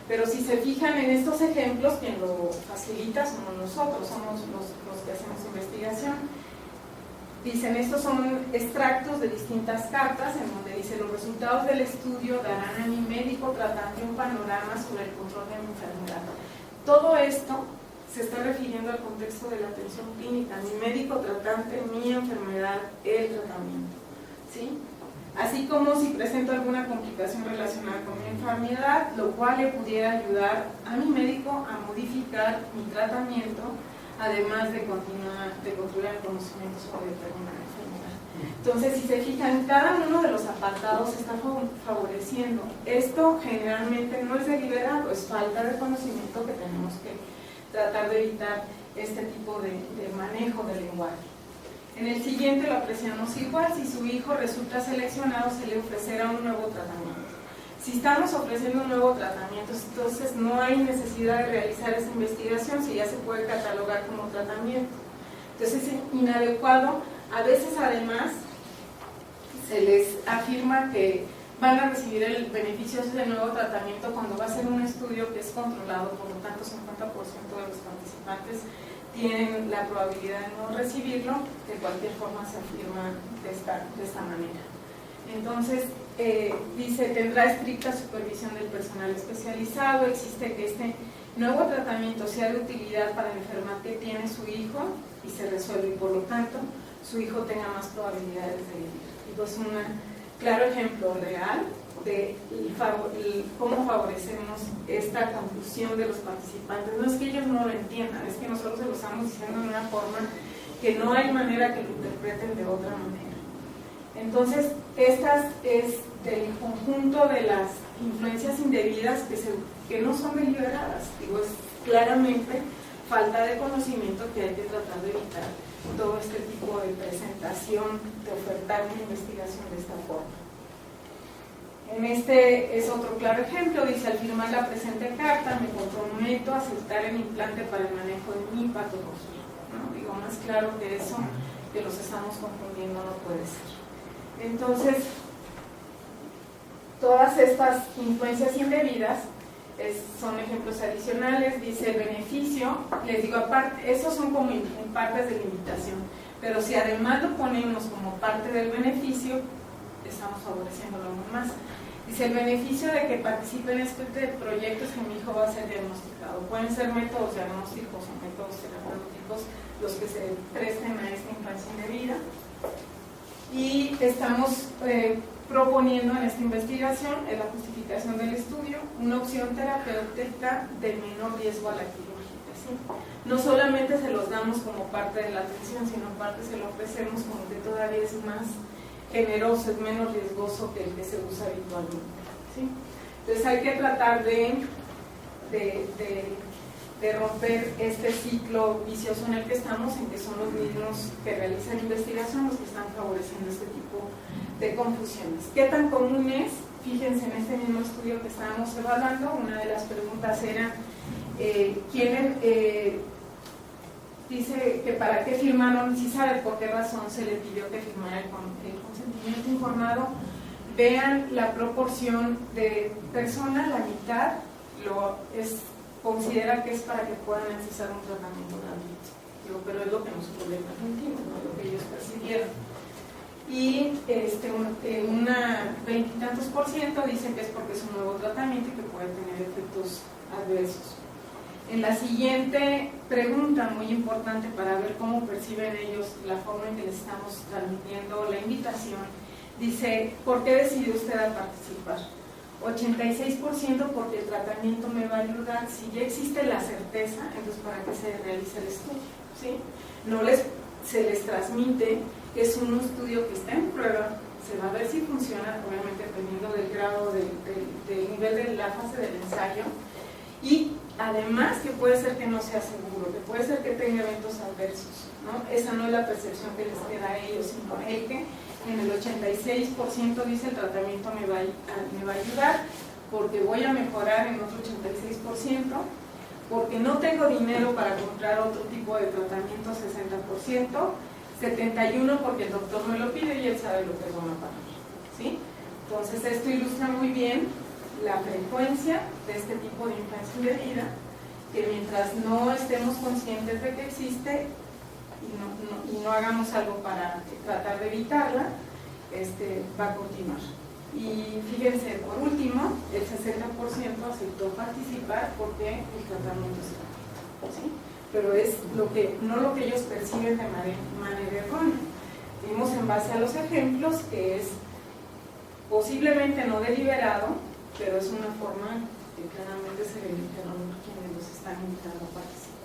Pero si se fijan en estos ejemplos, quien lo facilita somos nosotros, somos los que hacemos investigación. Dicen, estos son extractos de distintas cartas en donde dice: los resultados del estudio darán a mi médico tratante un panorama sobre el control de mi enfermedad. Todo esto se está refiriendo al contexto de la atención clínica, mi médico tratante, mi enfermedad, el tratamiento, ¿sí? Así como si presento alguna complicación relacionada con mi enfermedad, lo cual le pudiera ayudar a mi médico a modificar mi tratamiento, además de controlar el conocimiento sobre determinada enfermedad. Entonces, si se fijan, cada uno de los apartados está favoreciendo. Esto generalmente no es deliberado, es falta de conocimiento que tenemos que tratar de evitar este tipo de manejo del lenguaje. En el siguiente lo apreciamos igual: si su hijo resulta seleccionado, se le ofrecerá un nuevo tratamiento. Si estamos ofreciendo un nuevo tratamiento, entonces no hay necesidad de realizar esa investigación si ya se puede catalogar como tratamiento. Entonces es inadecuado. A veces además se les afirma que van a recibir el beneficio del nuevo tratamiento cuando va a ser un estudio que es controlado, por lo tanto 50% de los participantes tienen la probabilidad de no recibirlo. De cualquier forma se afirma de esta manera. Entonces, dice, tendrá estricta supervisión del personal especializado, existe que este nuevo tratamiento sea de utilidad para la enfermedad que tiene su hijo y se resuelve, y por lo tanto su hijo tenga más probabilidades de vivir. Y pues un claro ejemplo real de cómo favorecemos esta confusión de los participantes. No es que ellos no lo entiendan, es que nosotros se lo estamos diciendo de una forma que no hay manera que lo interpreten de otra manera. Entonces, estas es del conjunto de las influencias indebidas que no son deliberadas. Digo, es claramente falta de conocimiento que hay que tratar de evitar todo este tipo de presentación, de ofertar una investigación de esta forma. En este es otro claro ejemplo, dice: al firmar la presente carta me comprometo a aceptar el implante para el manejo de mi patología, ¿no? Digo, más claro que eso, que los estamos confundiendo, no puede ser. Entonces, todas estas influencias indebidas son ejemplos adicionales. Dice el beneficio, les digo, aparte, esos son como en partes de limitación, pero si además lo ponemos como parte del beneficio, estamos favoreciéndolo aún más. Dice el beneficio de que participe en este proyecto es que mi hijo va a ser diagnosticado. Pueden ser métodos diagnósticos o métodos terapéuticos los que se presten a esta influencia indebida. Y estamos proponiendo en esta investigación, en la justificación del estudio, una opción terapéutica de menor riesgo a la quirúrgica, ¿sí? No solamente se los damos como parte de la atención, sino parte se lo ofrecemos como que todavía es más generoso, es menos riesgoso que el que se usa habitualmente, ¿sí? Entonces hay que tratar de romper este ciclo vicioso en el que estamos, en que son los mismos que realizan investigación los que están favoreciendo este tipo de confusiones. ¿Qué tan común es? Fíjense, en este mismo estudio que estábamos evaluando, una de las preguntas era dice que para qué firmaron, si sabe por qué razón se le pidió que firmara el consentimiento informado. Vean la proporción de personas, la mitad considera que es para que puedan accesar un tratamiento gratuito, pero es lo que nosotros les permitimos, no lo que ellos percibieron. Y una 20 y tantos % dicen que es porque es un nuevo tratamiento y que puede tener efectos adversos. En la siguiente pregunta, muy importante para ver cómo perciben ellos la forma en que les estamos transmitiendo la invitación, dice, ¿por qué decidió usted a participar? 86% porque el tratamiento me va a ayudar. Si ya existe la certeza, entonces ¿para qué se realiza el estudio? ¿Sí? Se les transmite que es un estudio que está en prueba, se va a ver si funciona, obviamente dependiendo del grado, del nivel de la fase del ensayo, y además que puede ser que no sea seguro, que puede ser que tenga eventos adversos, ¿no? Esa no es la percepción que les queda a ellos, sino el que en el 86% dice el tratamiento me va a ayudar porque voy a mejorar en otro 86%, porque no tengo dinero para comprar otro tipo de tratamiento 60%, 71% porque el doctor me lo pide y él sabe lo que es bueno para mí, ¿sí? Entonces esto ilustra muy bien la frecuencia de este tipo de influencia indebida, que mientras no estemos conscientes de que existe y no hagamos algo para tratar de evitarla, va a continuar. Y fíjense, por último, el 60% aceptó participar porque el tratamiento es gratuito, ¿sí? Pero es no lo que ellos perciben de manera errónea. Vimos en base a los ejemplos que es posiblemente no deliberado, pero es una forma que claramente se ve que no quienes los están invitando a participar.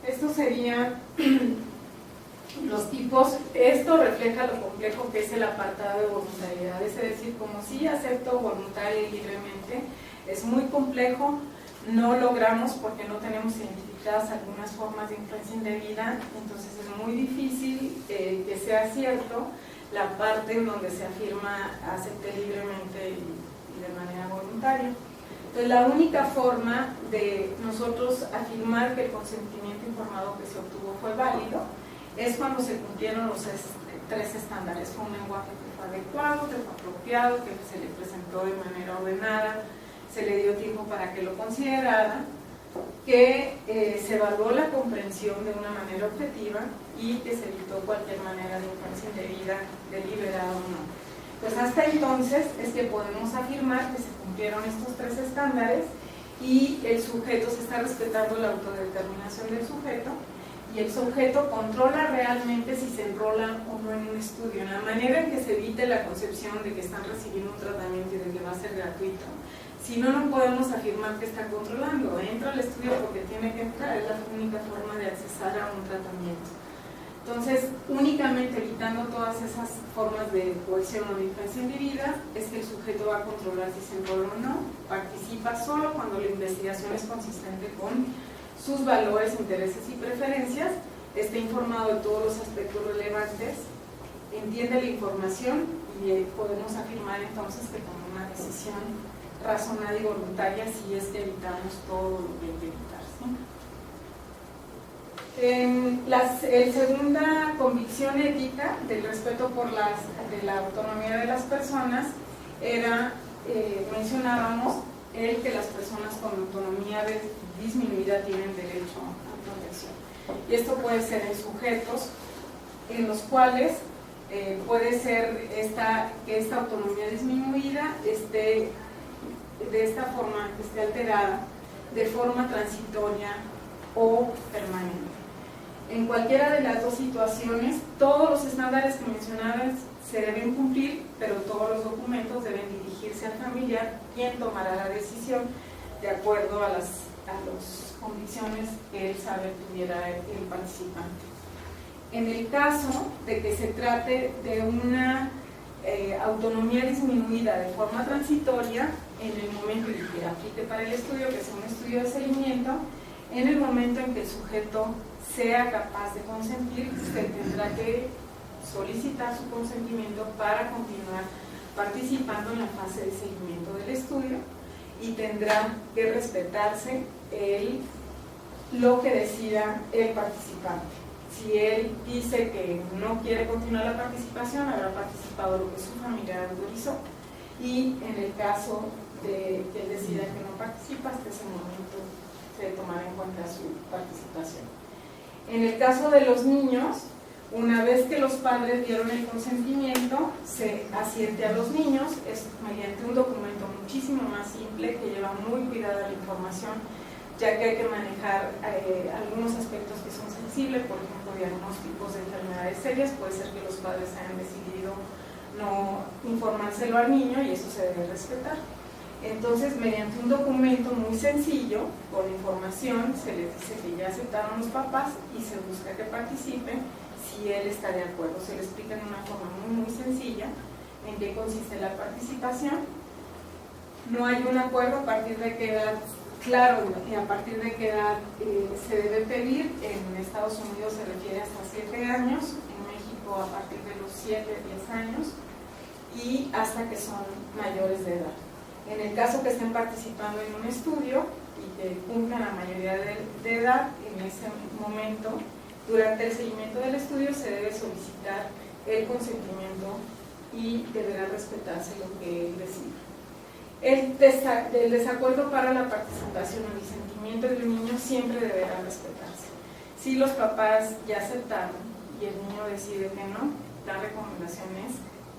Esto serían los tipos. Esto refleja lo complejo que es el apartado de voluntariedad, es decir, como si acepto voluntaria y libremente, es muy complejo, no logramos porque no tenemos identificadas algunas formas de influencia indebida, entonces es muy difícil que sea cierto la parte en donde se afirma acepté libremente y de manera voluntaria. Entonces la única forma de nosotros afirmar que el consentimiento informado que se obtuvo fue válido es cuando se cumplieron los 3 estándares. Fue un lenguaje que fue adecuado, que fue apropiado, que se le presentó de manera ordenada, se le dio tiempo para que lo considerara, que se evaluó la comprensión de una manera objetiva y que se evitó cualquier manera de influencia indebida, deliberada o no. Pues hasta entonces es que podemos afirmar que se cumplieron estos 3 estándares y el sujeto se está respetando la autodeterminación del sujeto, y el sujeto controla realmente si se enrola o no en un estudio, en la manera en que se evite la concepción de que están recibiendo un tratamiento y de que va a ser gratuito. Si no, no podemos afirmar que está controlando. Entra al estudio porque tiene que entrar, es la única forma de accesar a un tratamiento. Entonces, únicamente evitando todas esas formas de coerción o de influencia indebida, es que el sujeto va a controlar si se enrola o no. Participa solo cuando la investigación es consistente con sus valores, intereses y preferencias, esté informado de todos los aspectos relevantes, entiende la información y podemos afirmar entonces que toma una decisión razonada y voluntaria si es que evitamos todo lo que hay que evitar, ¿sí? La segunda convicción ética del respeto por de la autonomía de las personas era, mencionábamos, que las personas con autonomía disminuida tienen derecho a protección. Y esto puede ser en sujetos en los cuales puede ser que esta autonomía disminuida esté de esta forma, que esté alterada de forma transitoria o permanente. En cualquiera de las dos situaciones, todos los estándares que mencionabas se deben cumplir, pero todos los documentos deben dirigirse al familiar, quien tomará la decisión de acuerdo a las condiciones que él sabe tuviera el participante. En el caso de que se trate de una autonomía disminuida de forma transitoria, en el momento en que aplique para el estudio, que sea un estudio de seguimiento, en el momento en que el sujeto sea capaz de consentir, se tendrá que solicitar su consentimiento para continuar participando en la fase de seguimiento del estudio y tendrá que respetarse lo que decida el participante. Si él dice que no quiere continuar la participación, habrá participado lo que su familia autorizó, y en el caso de que él decida que no participa, hasta ese momento se tomará en cuenta su participación. En el caso de los niños, una vez que los padres dieron el consentimiento, se asiente a los niños, es mediante un documento muchísimo más simple que lleva muy cuidada la información, ya que hay que manejar algunos aspectos que son sensibles, por ejemplo, diagnósticos de enfermedades serias. Puede ser que los padres hayan decidido no informárselo al niño y eso se debe respetar. Entonces, mediante un documento muy sencillo, con información, se les dice que ya aceptaron los papás y se busca que participen si él está de acuerdo. Se le explica en una forma muy sencilla en qué consiste la participación. No hay un acuerdo a partir de qué edad, claro, a partir de qué edad se debe pedir. En Estados Unidos se refiere hasta 7 años, en México a partir de los 7, 10 años y hasta que son mayores de edad. En el caso que estén participando en un estudio y que cumplan la mayoría de edad, en ese momento, durante el seguimiento del estudio, se debe solicitar el consentimiento y deberá respetarse lo que él decida. El desacuerdo para la participación o disentimiento de un niño siempre deberá respetarse. Si los papás ya aceptaron y el niño decide que no, la recomendación es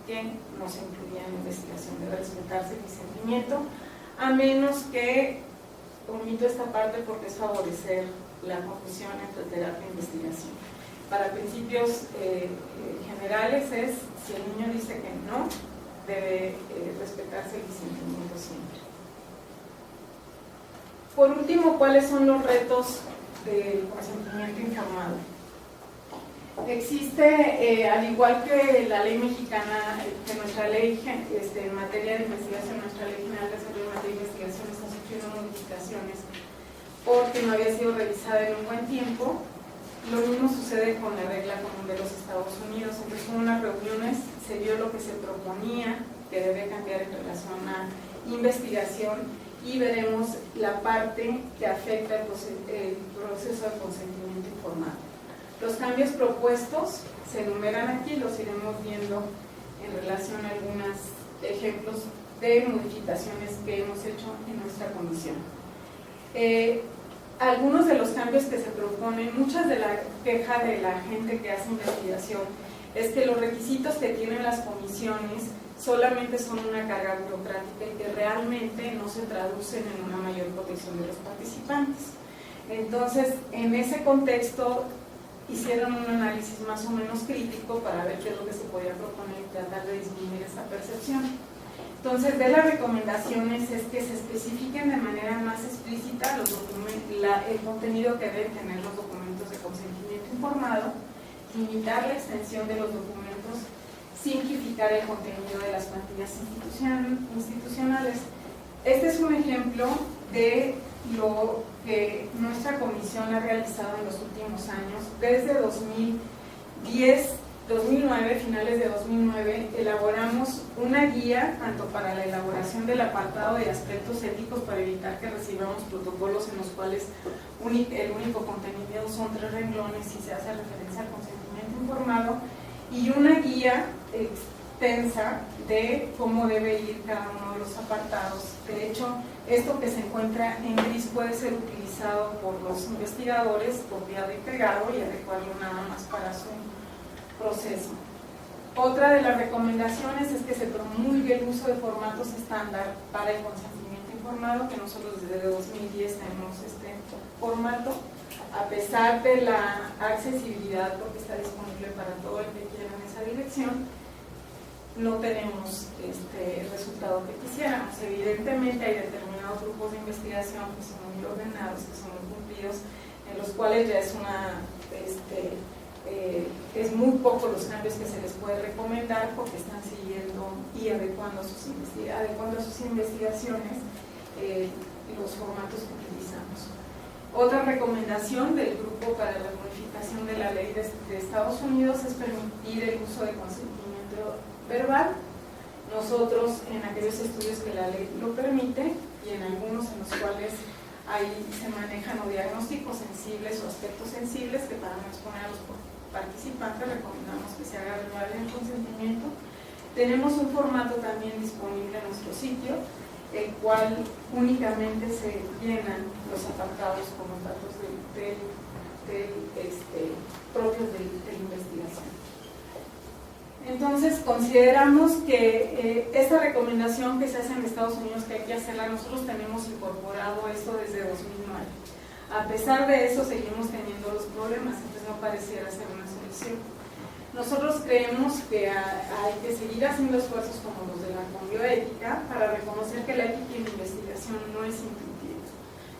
que no se incluya en la investigación, debe respetarse el disentimiento, a menos que, omito esta parte porque es favorecer la confusión entre terapia e investigación. Para principios generales es, si el niño dice que no, debe respetarse el disentimiento siempre. Por último, ¿cuáles son los retos del consentimiento informado? Existe, al igual que la ley mexicana, que nuestra ley en materia de investigación, nuestra ley general de desarrollo en materia de investigación está sufriendo modificaciones porque no había sido revisada en un buen tiempo. Lo mismo sucede con la regla común de los Estados Unidos. Entonces, en unas reuniones se vio lo que se proponía que debe cambiar en relación a investigación y veremos la parte que afecta el proceso de consentimiento informado. Los cambios propuestos se enumeran aquí, los iremos viendo en relación a algunos ejemplos de modificaciones que hemos hecho en nuestra comisión. Algunos de los cambios que se proponen, muchas de la queja de la gente que hace investigación es que los requisitos que tienen las comisiones solamente son una carga burocrática y que realmente no se traducen en una mayor protección de los participantes. Entonces, en ese contexto, hicieron un análisis más o menos crítico para ver qué es lo que se podía proponer y tratar de disminuir esa percepción. Entonces, de las recomendaciones es que se especifiquen de manera más explícita el contenido que deben tener los documentos de consentimiento informado, limitar la extensión de los documentos, simplificar el contenido de las plantillas institucionales. Este es un ejemplo de lo que nuestra comisión ha realizado en los últimos años. Desde 2009, finales de 2009, elaboramos una guía tanto para la elaboración del apartado de aspectos éticos para evitar que recibamos protocolos en los cuales el único contenido son 3 renglones y se hace referencia al consentimiento informado, y una guía extensa de cómo debe ir cada uno de los apartados. De hecho, esto que se encuentra en gris puede ser utilizado por los investigadores, copiado y pegado, y adecuarlo nada más para su proceso. Otra de las recomendaciones es que se promulgue el uso de formatos estándar para el consentimiento informado, que nosotros desde 2010 tenemos este formato, a pesar de la accesibilidad, porque está disponible para todo el que quiera en esa dirección. No tenemos el resultado que quisiéramos. Evidentemente hay determinados grupos de investigación que son muy ordenados, que son muy cumplidos, en los cuales ya es es muy poco los cambios que se les puede recomendar porque están siguiendo y adecuando a sus investigaciones los formatos que utilizamos. Otra recomendación del Grupo para la Modificación de la Ley de Estados Unidos es permitir el uso de consentimiento verbal. Nosotros, en aquellos estudios que la ley lo permite y en algunos en los cuales ahí se manejan o diagnósticos sensibles o aspectos sensibles que para no exponer a los participantes recomendamos que se haga verbal el consentimiento. Tenemos un formato también disponible en nuestro sitio, el cual únicamente se llenan los apartados con los datos propios de la investigación. Entonces consideramos que esta recomendación que se hace en Estados Unidos, que hay que hacerla, nosotros tenemos incorporado esto desde 2009. A pesar de eso seguimos teniendo los problemas, entonces no pareciera ser una solución. Nosotros creemos que hay que seguir haciendo esfuerzos como los de la bioética para reconocer que la ética en investigación no es intuitiva,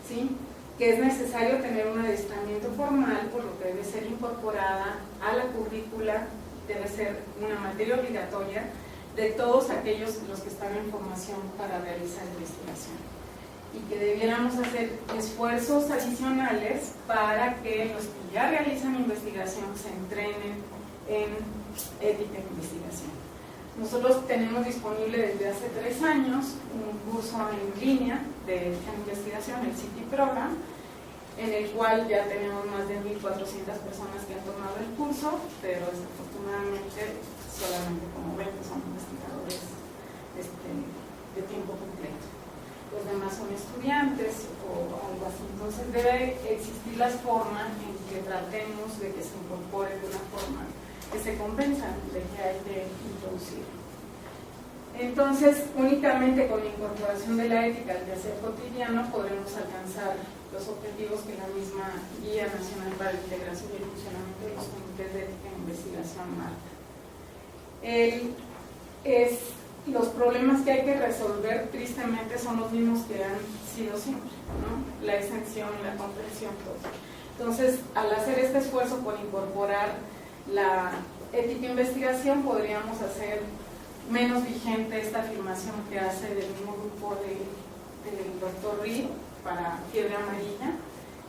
¿sí? Que es necesario tener un adiestramiento formal, por lo que debe ser incorporada a la currícula, debe ser una materia obligatoria de todos aquellos los que están en formación para realizar investigación. Y que debiéramos hacer esfuerzos adicionales para que los que ya realizan investigación se entrenen en ética en investigación. Nosotros tenemos disponible desde hace 3 años un curso en línea de ética en investigación, el City Program, en el cual ya tenemos más de 1.400 personas que han tomado el curso, pero desafortunadamente solamente como 20 son investigadores de tiempo completo. Los demás son estudiantes o algo así. Entonces debe existir la forma en que tratemos de que se incorpore de una forma que se convenzan de que hay que introducir. Entonces, únicamente con la incorporación de la ética al quehacer cotidiano podremos alcanzar los objetivos que la misma Guía Nacional para la Integración y el Funcionamiento de los Comités de Ética en Investigación marca. Los problemas que hay que resolver tristemente son los mismos que han sido siempre, ¿no? La exención, la comprensión, todo. Entonces, al hacer este esfuerzo por incorporar la ética en investigación, podríamos hacer menos vigente esta afirmación que hace del mismo grupo del doctor Reed para fiebre amarilla,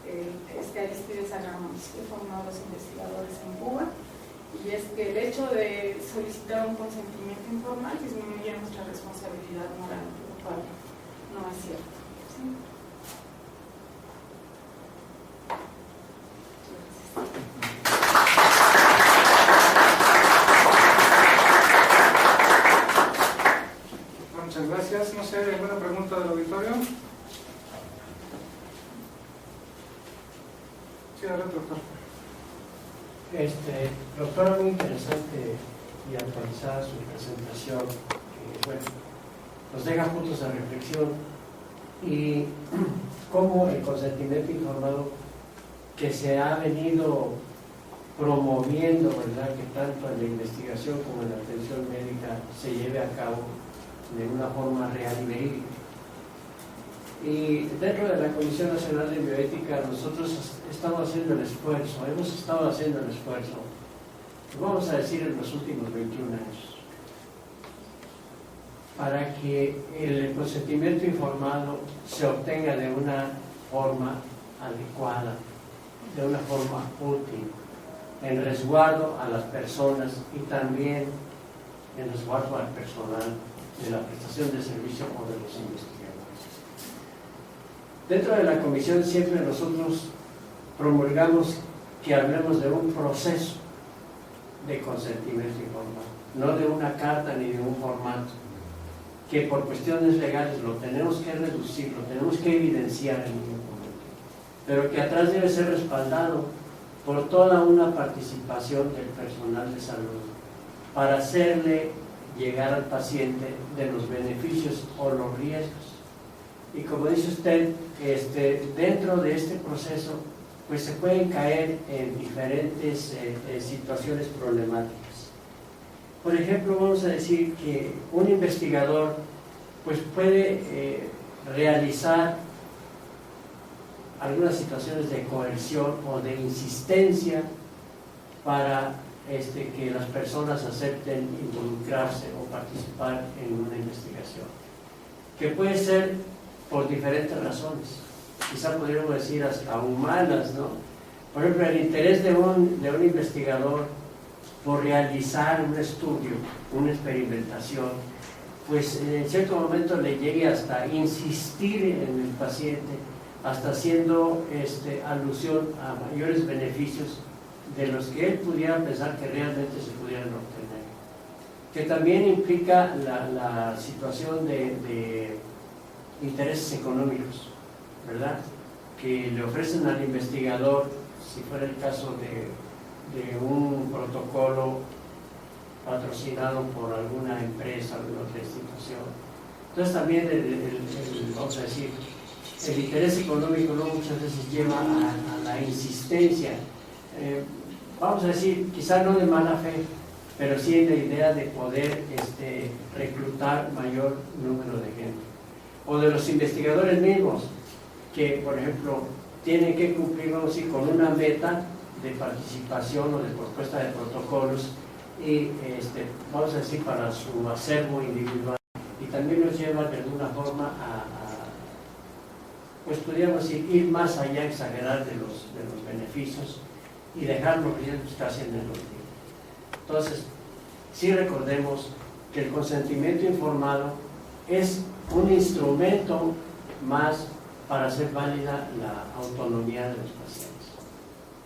Aristides Agamos, que formó a los investigadores en Cuba, y es que el hecho de solicitar un consentimiento informal disminuye nuestra responsabilidad moral, lo cual no es cierto, ¿sí? Muchas gracias. No sé, ¿alguna pregunta del auditorio? Sí, adelante, doctor. Doctora, muy interesante y actualizada su presentación, que bueno, nos deja puntos de reflexión y cómo el consentimiento informado que se ha venido promoviendo, ¿verdad?, que tanto en la investigación como en la atención médica se lleve a cabo de una forma real y verídica. Y dentro de la Comisión Nacional de Bioética nosotros estamos haciendo el esfuerzo, hemos estado haciendo el esfuerzo, vamos a decir en los últimos 21 años, para que el consentimiento informado se obtenga de una forma adecuada, de una forma útil, en resguardo a las personas y también en resguardo al personal de la prestación de servicio o de los investigadores. Dentro de la comisión siempre nosotros promulgamos que hablemos de un proceso de consentimiento informal, no de una carta ni de un formato, que por cuestiones legales lo tenemos que reducir, lo tenemos que evidenciar en un documento, pero que atrás debe ser respaldado por toda una participación del personal de salud para hacerle llegar al paciente de los beneficios o los riesgos. Y como dice usted, dentro de este proceso pues se pueden caer en diferentes situaciones problemáticas. Por ejemplo, vamos a decir que un investigador pues puede realizar algunas situaciones de coerción o de insistencia para que las personas acepten involucrarse o participar en una investigación, que puede ser por diferentes razones. quizá podríamos decir hasta humanas, ¿no? Por ejemplo, el interés de un investigador por realizar un estudio, una experimentación, pues en cierto momento le llegue hasta insistir en el paciente, hasta haciendo alusión a mayores beneficios de los que él pudiera pensar que realmente se pudieran obtener. Que también implica la situación de intereses económicos, ¿verdad? Que le ofrecen al investigador, si fuera el caso de un protocolo patrocinado por alguna empresa, alguna otra institución. Entonces también vamos a decir, el interés económico no muchas veces lleva a la insistencia, vamos a decir, quizá no de mala fe, pero sí en la idea de poder reclutar mayor número de gente. O de los investigadores mismos, que por ejemplo tienen que cumplir, vamos a decir, con una meta de participación o de propuesta de protocolos y vamos a decir para su acervo individual, y también nos lleva de alguna forma pues podríamos decir, ir más allá, exagerar de los beneficios y dejar los riesgos casi en el olvido. Entonces, sí recordemos que el consentimiento informado es un instrumento más para hacer válida la autonomía de los pacientes.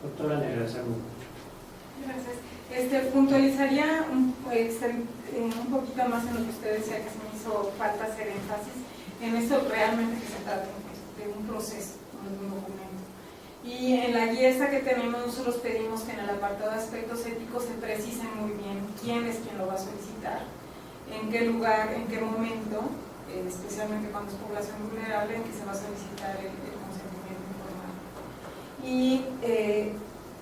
Doctora, le agradecemos mucho. Gracias. Puntualizaría un poquito más en lo que usted decía, que se me hizo falta hacer énfasis en esto realmente que se trata de un proceso, no de un documento. Y en la guía esta que tenemos, nosotros pedimos que en el apartado de aspectos éticos se precisen muy bien quién es quien lo va a solicitar, en qué lugar, en qué momento, especialmente cuando es población vulnerable, en que se va a solicitar el consentimiento informado. Y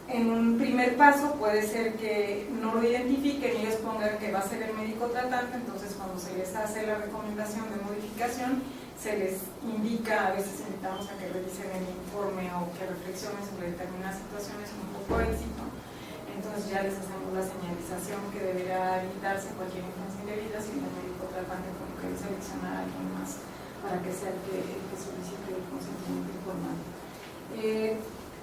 en un primer paso puede ser que no lo identifiquen y ellos pongan que va a ser el médico tratante, entonces cuando se les hace la recomendación de modificación, se les indica, a veces invitamos a que revisen el informe o que reflexionen sobre determinadas situaciones con poco éxito, entonces ya les hacemos la señalización que deberá evitarse cualquier influencia indebida si el médico tratante como que seleccionar a alguien más para que sea el que solicite el consentimiento informado.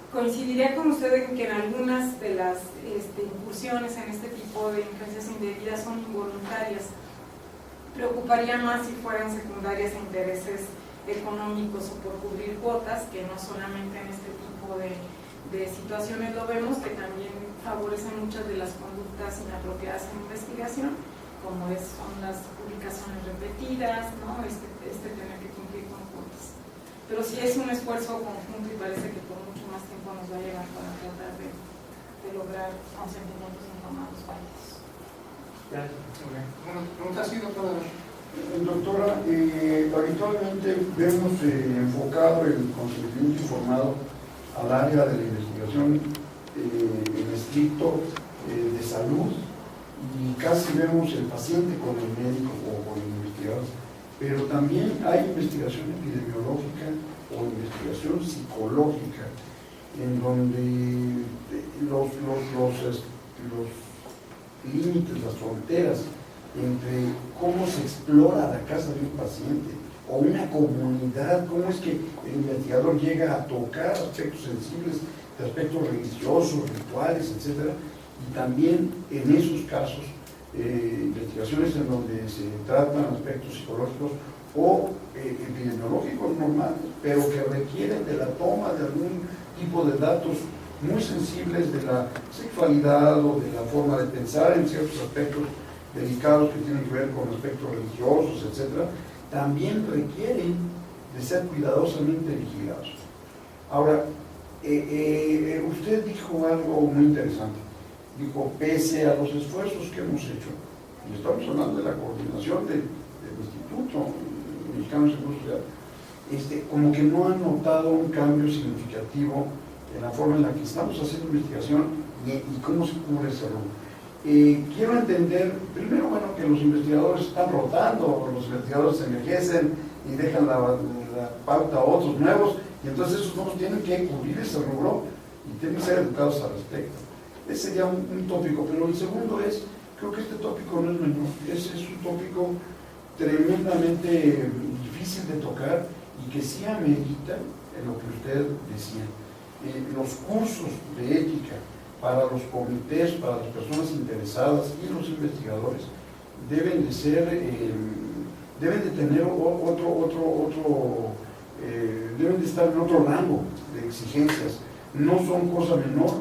Coincidiría con usted en que en algunas de las incursiones en este tipo de influencias indebidas son involuntarias. Preocuparía más si fueran secundarias a intereses económicos o por cubrir cuotas, que no solamente en este tipo de situaciones lo vemos, que también favorecen muchas de las conductas inapropiadas en investigación, como son las publicaciones repetidas, ¿no? Tener que cumplir con cuotas. Pero sí es un esfuerzo conjunto y parece que por mucho más tiempo nos va a llevar para tratar de lograr consentimientos informados válidos. Bueno, pregunta así, doctora. Doctora, habitualmente vemos enfocado el consentimiento informado al área de la investigación en estricto de salud, y casi vemos el paciente con el médico o con el investigador, pero también hay investigación epidemiológica o investigación psicológica en donde los límites, las fronteras entre cómo se explora la casa de un paciente o una comunidad, cómo es que el investigador llega a tocar aspectos sensibles de aspectos religiosos, rituales, etc. Y también en esos casos, investigaciones en donde se tratan aspectos psicológicos o epidemiológicos normales, pero que requieren de la toma de algún tipo de datos muy sensibles de la sexualidad o de la forma de pensar en ciertos aspectos delicados que tienen que ver con aspectos religiosos, etc., también requieren de ser cuidadosamente vigilados. Ahora, usted dijo algo muy interesante. Dijo, pese a los esfuerzos que hemos hecho, y estamos hablando de la coordinación del Instituto Mexicano de Seguro Social, como que no han notado un cambio significativo en la forma en la que estamos haciendo investigación y cómo se cubre ese rubro. Quiero entender, primero, bueno, que los investigadores están rotando, los investigadores se envejecen y dejan la pauta a otros nuevos, y entonces esos nuevos tienen que cubrir ese rubro y tienen que ser educados al respecto. Ese sería un tópico, pero el segundo es, creo que este tópico no es menor, es un tópico tremendamente difícil de tocar y que sí amerita lo que usted decía. Los cursos de ética para los comités, para las personas interesadas y los investigadores deben de ser, deben de tener deben de estar en otro rango de exigencias, no son cosa menor.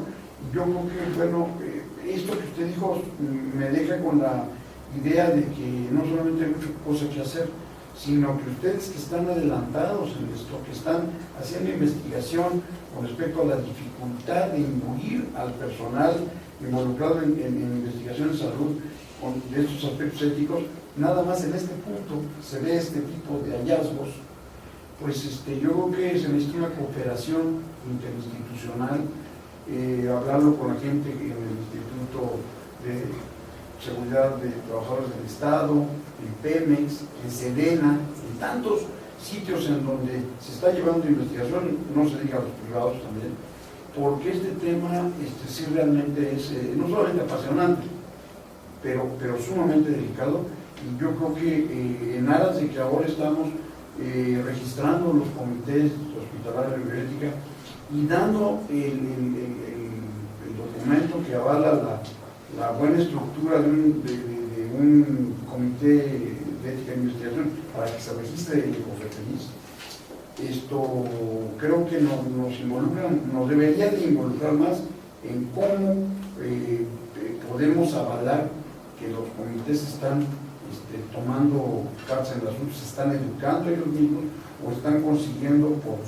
Yo creo que, bueno, esto que usted dijo me deja con la idea de que no solamente hay muchas cosas que hacer, sino que ustedes que están adelantados en esto, que están haciendo investigación con respecto a la dificultad de imbuir al personal involucrado en investigación de salud con de estos aspectos éticos, nada más en este punto se ve este tipo de hallazgos, pues yo creo que se necesita una cooperación interinstitucional, hablarlo con la gente en el Instituto de Seguridad de Trabajadores del Estado, en Pemex, en Sedena, en tantos sitios en donde se está llevando investigación, no se diga a los privados también, porque este tema sí realmente es no solamente apasionante, pero sumamente delicado, y yo creo que en aras de que ahora estamos registrando los comités hospitalarios de bioética y dando el documento que avala la buena estructura de un comité de ética e investigación para que se registre el COFEPRIS, esto creo que nos debería de involucrar más en cómo podemos avalar que los comités están tomando cartas en el asunto, se están educando ellos mismos o están consiguiendo por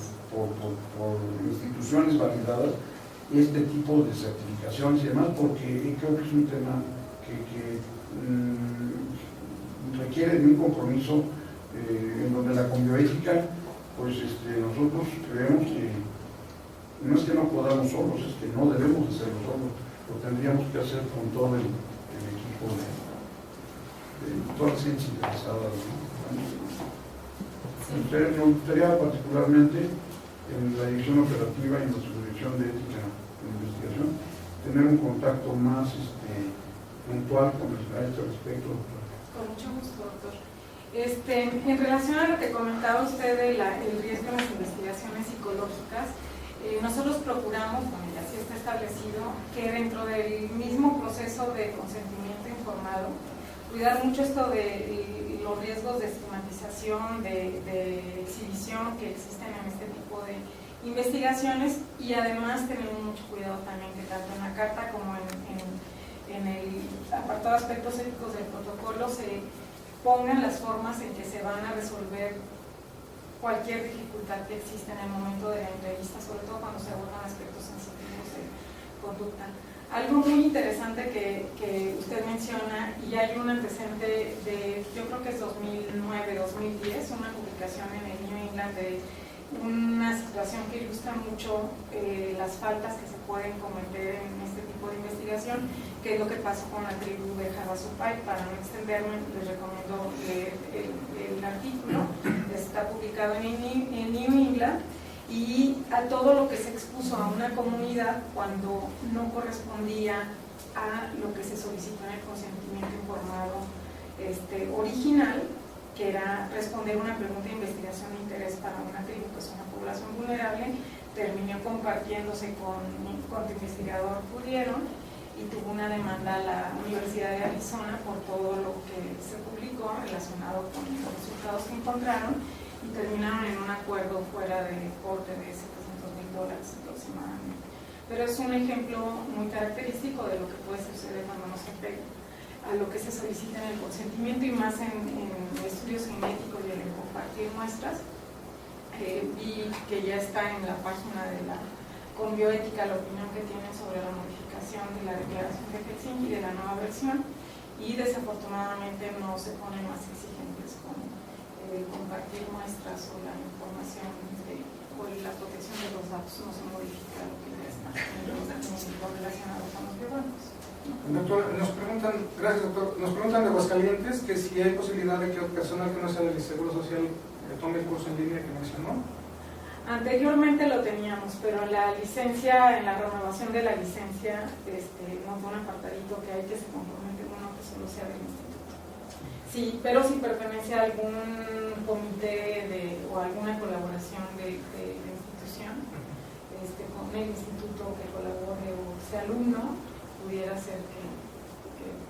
instituciones validadas este tipo de certificaciones y demás, porque creo que es un tema que requiere de un compromiso en donde la bioética, pues nosotros creemos que no es que no podamos solos, es que no debemos hacerlo solos, lo tendríamos que hacer con todo el equipo de todas las ciencias interesadas, ¿no? Nos gustaría particularmente en la dirección operativa y en nuestra dirección de ética e investigación tener un contacto más puntual a este respecto, doctor. Con mucho gusto, doctor. En relación a lo que comentaba usted del riesgo en las investigaciones psicológicas, nosotros procuramos, bueno, y así está establecido, que dentro del mismo proceso de consentimiento informado, cuidar mucho esto de los riesgos de estigmatización, de exhibición que existen en este tipo de investigaciones, y además tenemos mucho cuidado también que tanto en la carta como en el apartado de aspectos éticos del protocolo se pongan las formas en que se van a resolver cualquier dificultad que exista en el momento de la entrevista, sobre todo cuando se abordan aspectos sensitivos de conducta. Algo muy interesante que usted menciona, y hay un antecedente de, yo creo que es 2009-2010, una publicación en el New England de una situación que ilustra mucho las faltas que se pueden cometer en este tipo de investigación, que es lo que pasó con la tribu de Havasupai. Para no extenderme, les recomiendo leer el artículo, está publicado en New England, y a todo lo que se expuso a una comunidad cuando no correspondía a lo que se solicitó en el consentimiento informado original, que era responder una pregunta de investigación de interés para una tribu, que es una población vulnerable. Terminó compartiéndose con tu investigador, pudieron, y tuvo una demanda a la Universidad de Arizona por todo lo que se publicó relacionado con los resultados que encontraron, y terminaron en un acuerdo fuera de corte de $700,000 aproximadamente. Pero es un ejemplo muy característico de lo que puede suceder cuando no se pega a lo que se solicita en el consentimiento, y más en estudios genéticos y en el compartir muestras. Vi que ya está en la página de la Conbioética la opinión que tienen sobre la modificación de la declaración de Helsinki, de la nueva versión, y desafortunadamente no se ponen más exigentes con compartir muestras o la información o la protección de los datos. No se modifica lo que ya está en los datos relacionados con los biobancos. Doctor, gracias doctor, nos preguntan de Aguascalientes que si hay posibilidad de que personal que no sea del Seguro Social tome el curso en línea que mencionó. Anteriormente lo teníamos, pero la licencia, en la renovación de la licencia, nos da un apartadito que hay que se compromete uno que solo sea del instituto. Sí, pero si pertenece a algún comité o alguna colaboración de la institución, con el instituto que colabore o sea alumno, pudiera ser que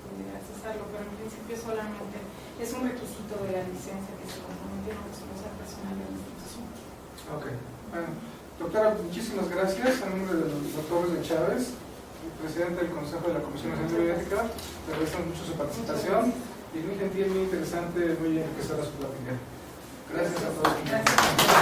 pudiera accesarlo, pero en principio solamente es un requisito de la licencia que se compromete a sea personal de la institución. Ok, bueno, doctora, muchísimas gracias. En nombre del doctor de Chávez, presidente del Consejo de la Comisión Nacional de Bioética, le agradecemos mucho su participación y muy gentil, muy interesante, muy enriquecedora su plática. Gracias a todos. Gracias.